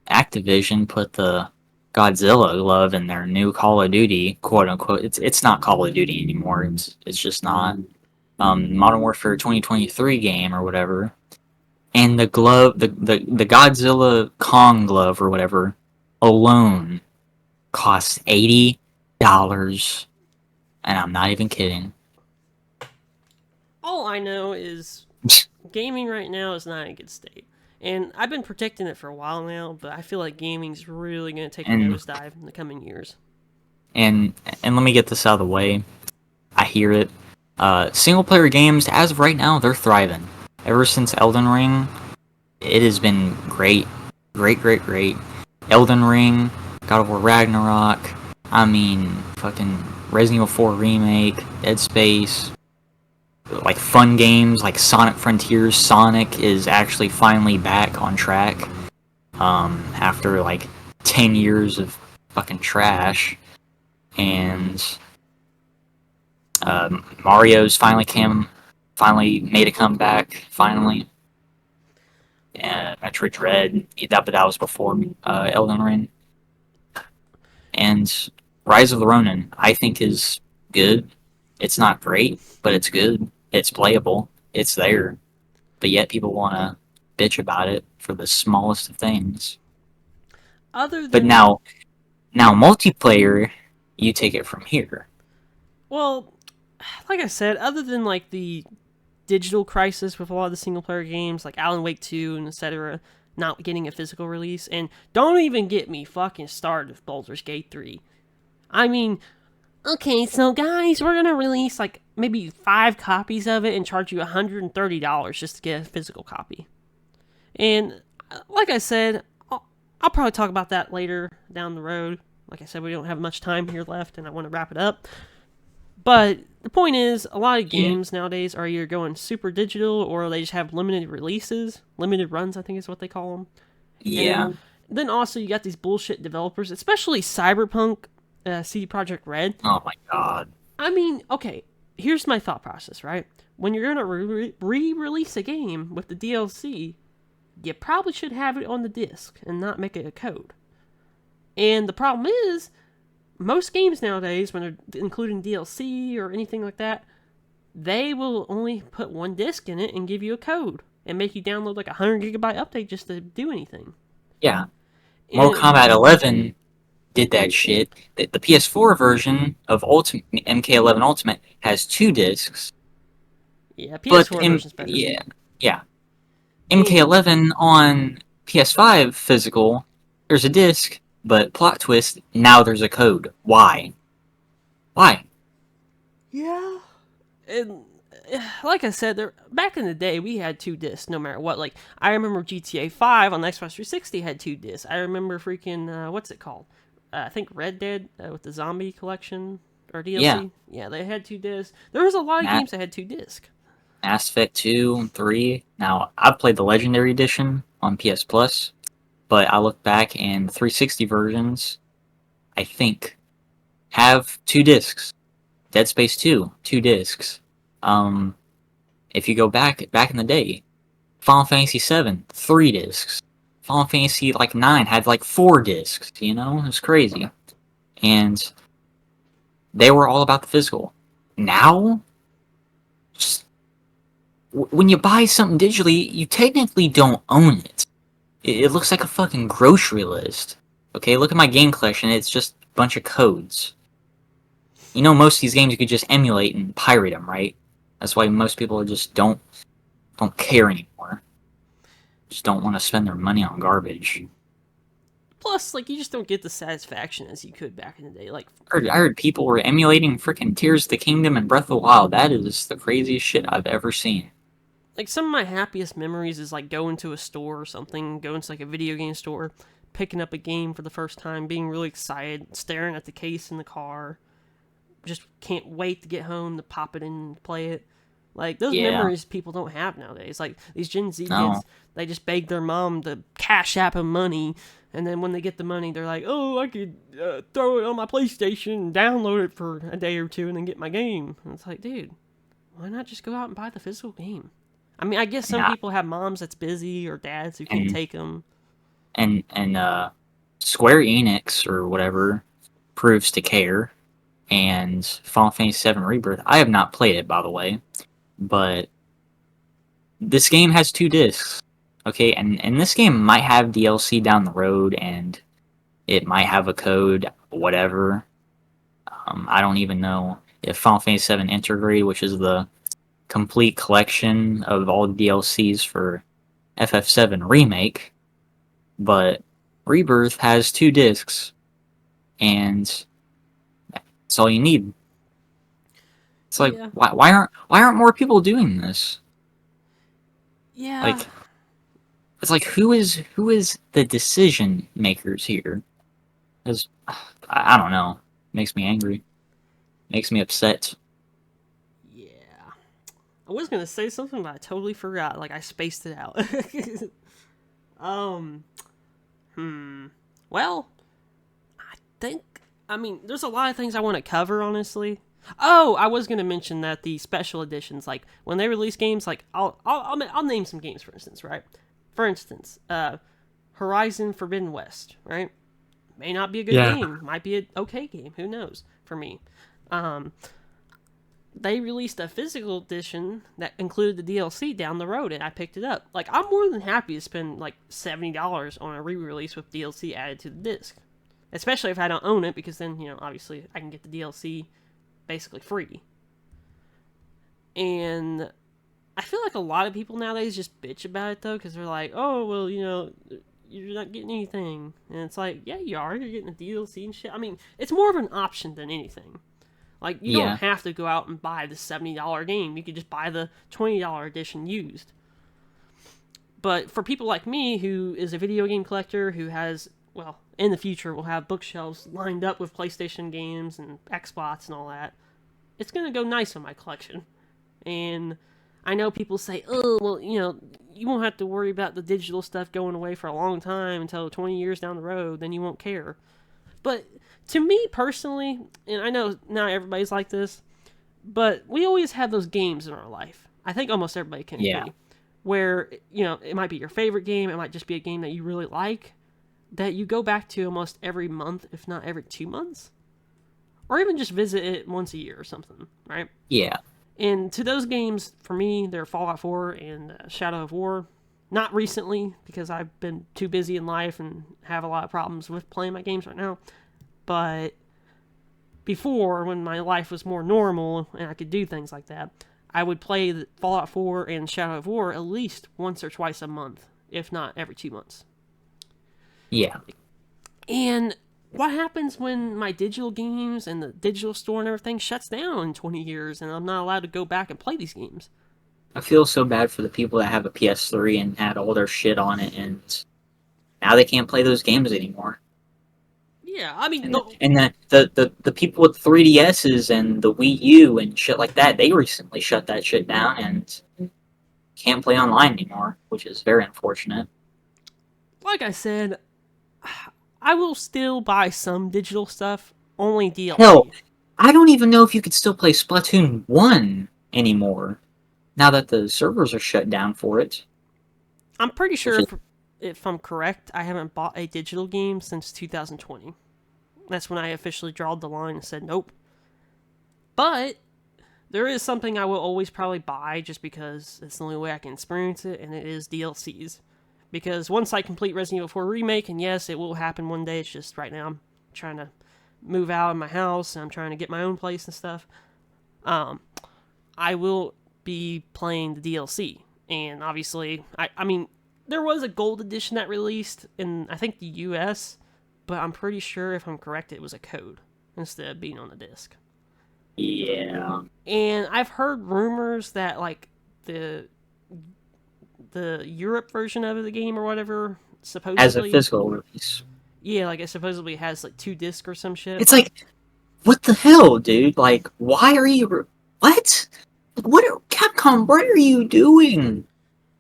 Activision put the Godzilla glove in their new Call of Duty, quote unquote. It's not Call of Duty anymore. It's just not. Modern Warfare 2023 game or whatever. And the glove, the Godzilla Kong glove or whatever, alone costs $80, and I'm not even kidding. All I know is gaming right now is not in a good state. And I've been protecting it for a while now, but I feel like gaming's really going to take a nosedive in the coming years. And let me get this out of the way. I hear it. Single player games, as of right now, they're thriving. Ever since Elden Ring, it has been great. Great. Elden Ring, God of War Ragnarok, I mean, fucking Resident Evil 4 Remake, Dead Space, like fun games like Sonic Frontiers. Sonic is actually finally back on track after like 10 years of fucking trash. And Mario's finally made a comeback, finally. And Metroid Dread, but that was before Elden Ring. And Rise of the Ronin, I think, is good. It's not great, but it's good. It's playable. It's there. But yet people want to bitch about it for the smallest of things. But now multiplayer, you take it from here. Well, like I said, other than like the digital crisis with a lot of the single player games like Alan Wake 2 and etc. not getting a physical release, and don't even get me fucking started with Baldur's Gate 3. I mean, okay, so guys, we're gonna release like maybe 5 copies of it and charge you $130 just to get a physical copy. And like I said, I'll probably talk about that later down the road. Like I said, we don't have much time here left and I want to wrap it up. But the point is, a lot of games nowadays are either going super digital or they just have limited releases. Limited runs, I think is what they call them. Yeah. And then also you got these bullshit developers, especially Cyberpunk, CD Projekt Red. Oh my god. I mean, okay, here's my thought process, right? When you're going to re-release a game with the DLC, you probably should have it on the disc and not make it a code. And the problem is, most games nowadays, when they're including DLC or anything like that, they will only put one disc in it and give you a code and make you download like a 100 gigabyte update just to do anything. Yeah. Mortal Kombat 11 did that shit. The PS4 version of MK11 Ultimate has 2 discs. Yeah, PS4 version's better. Yeah. MK11 on PS5 physical, there's a disc. But plot twist, now there's a code. Why? Yeah. And like I said, back in the day, we had 2 discs no matter what. Like, I remember GTA 5 on the Xbox 360 had 2 discs. I remember freaking, what's it called? I think Red Dead with the zombie collection or DLC. Yeah, they had 2 discs. There was a lot of games that had 2 discs. Mass Effect 2 and 3. Now, I've played the Legendary Edition on PS Plus. But I look back and 360 versions, I think, have 2 discs. Dead Space 2, 2 discs. If you go back in the day, Final Fantasy 7, 3 discs. Final Fantasy 9 had 4 discs. You know, it was crazy, and they were all about the physical. Now, just when you buy something digitally, you technically don't own it. It looks like a fucking grocery list. Okay, look at my game collection. It's just a bunch of codes. You know, most of these games you could just emulate and pirate them, right? That's why most people just don't care anymore. Just don't want to spend their money on garbage. Plus, like, you just don't get the satisfaction as you could back in the day. Like, I heard people were emulating freaking Tears of the Kingdom and Breath of the Wild. That is the craziest shit I've ever seen. like some of my happiest memories is like going to a store or something, going to like a video game store, picking up a game for the first time, being really excited, staring at the case in the car, just can't wait to get home to pop it in and play it. Like, those Yeah. memories people don't have nowadays. Like, these Gen Z No. kids, they just beg their mom to cash app them money, and then when they get the money, they're like, oh, I could throw it on my PlayStation and download it for a day or two and then get my game. And it's like, dude, why not just go out and buy the physical game? I mean, I guess some Yeah. people have moms that's busy or dads who can't And- take them. And Square Enix or whatever proves to care. And Final Fantasy VII Rebirth. I have not played it, by the way, but this game has 2 discs. Okay, and this game might have DLC down the road, and it might have a code, whatever. I don't even know if Final Fantasy VII Intergrade, which is the complete collection of all the DLCs for FF7 Remake, but Rebirth has 2 discs, and that's all you need. It's like, Yeah. why aren't more people doing this? Yeah. Like, it's like, who is the decision makers here? Because I don't know. Makes me angry. Makes me upset. Yeah. I was gonna say something, but I totally forgot. Like, I spaced it out. Well, I mean, there's a lot of things I want to cover, honestly. Oh, I was gonna mention that the special editions, like when they release games, like I'll name some games, for instance, right? For instance, Horizon Forbidden West, right? May not be a good Yeah. game, might be an okay game. Who knows? For me, they released a physical edition that included the DLC down the road, and I picked it up. Like, I'm more than happy to spend like $70 on a re-release with DLC added to the disc, especially if I don't own it, because then, you know, obviously I can get the DLC basically free. And I feel like a lot of people nowadays just bitch about it, though, because they're like, oh, well, you know, you're not getting anything. And it's like, yeah, you are. You're getting the DLC and shit. I mean, it's more of an option than anything. Like, you Yeah. don't have to go out and buy the $70 game. You could just buy the $20 edition used. But for people like me, who is a video game collector, who has, well, in the future will have bookshelves lined up with PlayStation games and Xbox and all that, it's going to go nice on my collection. And I know people say, oh, well, you know, you won't have to worry about the digital stuff going away for a long time until 20 years down the road, then you won't care. But to me personally, and I know not everybody's like this, but we always have those games in our life. I think almost everybody can Yeah. agree. Where, you know, it might be your favorite game, it might just be a game that you really like, that you go back to almost every month, if not every 2 months. Or even just visit it once a year or something, right? Yeah. And to those games, for me, they're Fallout 4 and Shadow of War. Not recently, because I've been too busy in life and have a lot of problems with playing my games right now. But before, when my life was more normal and I could do things like that, I would play the Fallout 4 and Shadow of War at least once or twice a month, if not every 2 months. Yeah. And what happens when my digital games and the digital store and everything shuts down in 20 years and I'm not allowed to go back and play these games? I feel so bad for the people that have a PS3 and had all their shit on it, and now they can't play those games anymore. Yeah, I mean, And the people with 3DSs and the Wii U and shit like that, they recently shut that shit down and can't play online anymore, which is very unfortunate. like I said, I will still buy some digital stuff, only DLC. Hell, I don't even know if you could still play Splatoon 1 anymore, now that the servers are shut down for it. I'm pretty sure Which if I'm correct, I haven't bought a digital game since 2020. That's when I officially drawed the line and said nope. But there is something I will always probably buy just because it's the only way I can experience it, and it is DLCs. Because once I complete Resident Evil 4 Remake, and yes, it will happen one day, it's just right now I'm trying to move out of my house, and I'm trying to get my own place and stuff, I will be playing the DLC. And obviously, I mean, there was a gold edition that released in, I think, the US, but I'm pretty sure, if I'm correct, it was a code instead of being on the disc. Yeah. And I've heard rumors that, like, the Europe version of the game or whatever, supposedly... As a physical release. Yeah, like, it supposedly has, like, 2 discs or some shit. It's like, what the hell, dude? Like, why are you... What? Capcom, what are you doing?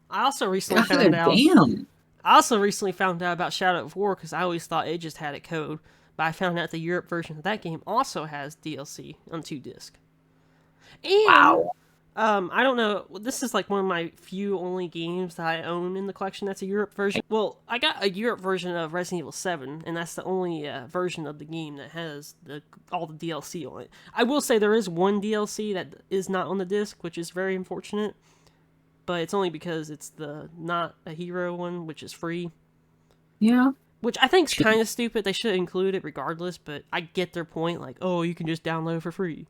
I also recently God found out... damn. I also recently found out about Shadow of War because I always thought it just had a code, but I found out the Europe version of that game also has DLC on 2 disc. And, Wow. I don't know, this is like one of my few only games that I own in the collection that's a Europe version. Well, I got a Europe version of Resident Evil 7, and that's the only version of the game that has all the DLC on it. I will say there is one DLC that is not on the disc, which is very unfortunate. But it's only because it's the Not a Hero one, which is free. Yeah. Which I think is kind of stupid. They should include it regardless, but I get their point. Like, oh, you can just download for free.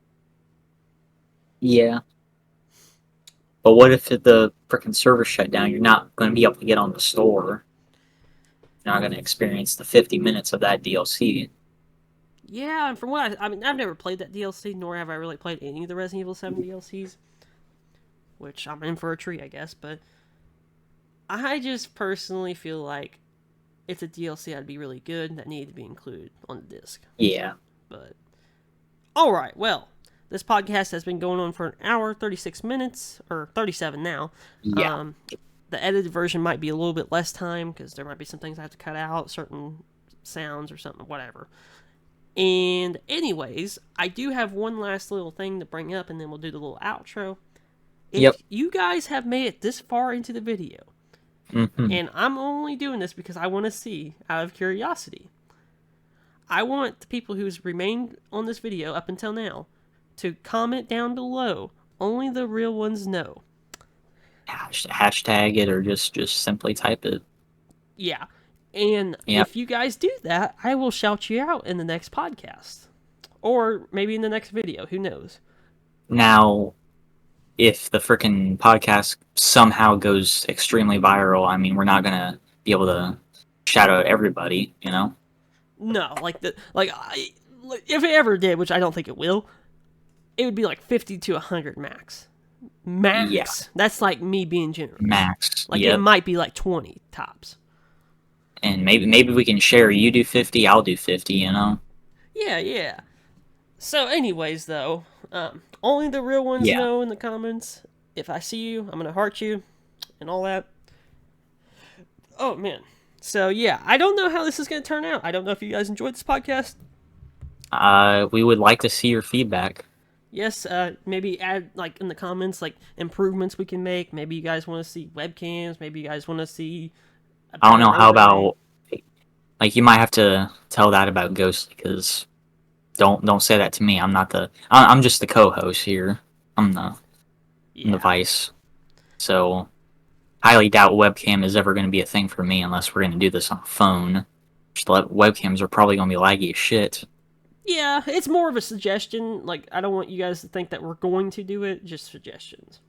Yeah. But what if the frickin' server shut down? You're not going to be able to get on the store. You're not going to experience the 50 minutes of that DLC. Yeah, and from what I mean, I've never played that DLC, nor have I really played any of the Resident Evil 7 DLCs. Which I'm in for a treat, I guess, but I just personally feel like it's a DLC that'd be really good that needed to be included on the disc. Yeah. But, alright, well, this podcast has been going on for an hour, 36 minutes, or 37 now. Yeah. The edited version might be a little bit less time, because there might be some things I have to cut out, certain sounds or something, whatever. And anyways, I do have one last little thing to bring up, and then we'll do the little outro. If you guys have made it this far into the video, and I'm only doing this because I want to see, out of curiosity, I want the people who's remained on this video up until now to comment down below. Only the real ones know. Hashtag it or just simply type it. Yeah. And if you guys do that, I will shout you out in the next podcast. Or maybe in the next video. Who knows? Now, if the frickin' podcast somehow goes extremely viral, I mean, we're not going to be able to shout out everybody, you know? No, if it ever did, which I don't think it will, it would be like 50 to 100 max. Max. Yeah. That's like me being generous. Max. Like it might be like 20 tops. And maybe we can share. You do 50, I'll do 50, you know? Yeah. So anyways, though, only the real ones know in the comments. If I see you, I'm going to heart you and all that. Oh, man. So, yeah, I don't know how this is going to turn out. I don't know if you guys enjoyed this podcast. We would like to see your feedback. Yes, maybe add, like, in the comments, like, improvements we can make. Maybe you guys want to see webcams. Maybe you guys want to see... I don't know, how about... Like, you might have to tell that about Ghostly, because... Don't say that to me. I'm just the co-host here. I'm the vice. So, highly doubt webcam is ever going to be a thing for me unless we're going to do this on a phone. Webcams are probably going to be laggy as shit. Yeah, it's more of a suggestion. Like, I don't want you guys to think that we're going to do it. Just suggestions.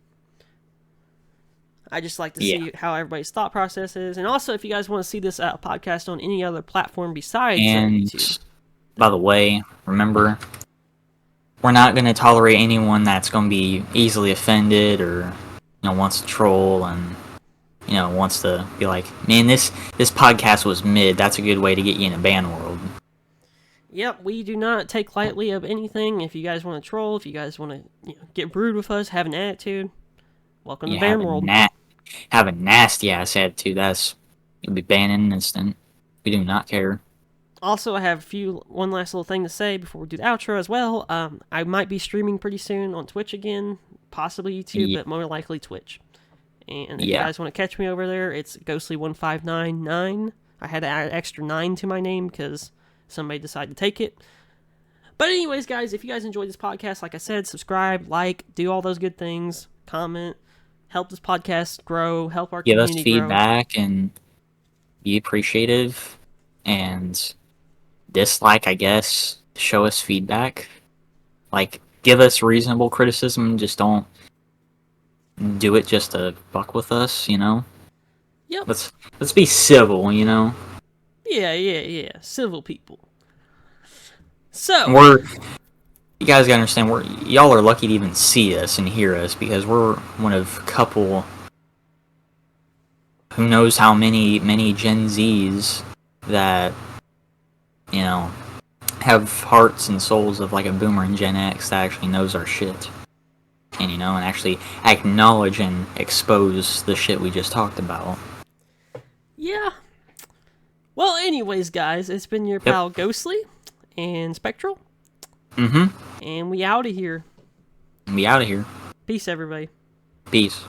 I just like to see how everybody's thought process is. And also, if you guys want to see this podcast on any other platform besides YouTube. By the way, remember, we're not going to tolerate anyone that's going to be easily offended or, wants to troll and, wants to be like, man, this podcast was mid. That's a good way to get you in a ban world. Yep, we do not take lightly of anything. If you guys want to troll, if you guys want to get rude with us, have an attitude, welcome to ban world. Have a nasty ass attitude. You'll be banned in an instant. We do not care. Also, I have one last little thing to say before we do the outro as well. I might be streaming pretty soon on Twitch again, possibly YouTube, but more likely Twitch. And if you guys want to catch me over there, it's Ghostly1599. I had to add an extra 9 to my name because somebody decided to take it. But anyways, guys, if you guys enjoyed this podcast, like I said, subscribe, like, do all those good things, comment, help this podcast grow, help our Give us community grow. feedback and be appreciative, and dislike, I guess. Show us feedback. Like, give us reasonable criticism. Just don't do it just to fuck with us, you know? Yep. Let's be civil, you know? Yeah. Civil people. So You guys gotta understand, y'all are lucky to even see us and hear us, because we're one of a couple, who knows how many Gen Zs that, you know, have hearts and souls of like a boomer and Gen X that actually knows our shit. And, you know, and actually acknowledge and expose the shit we just talked about. yeah. Well, anyways, guys, it's been your pal Ghostly and Spectral. Mm-hmm. And we out of here. We out of here. Peace, everybody. Peace.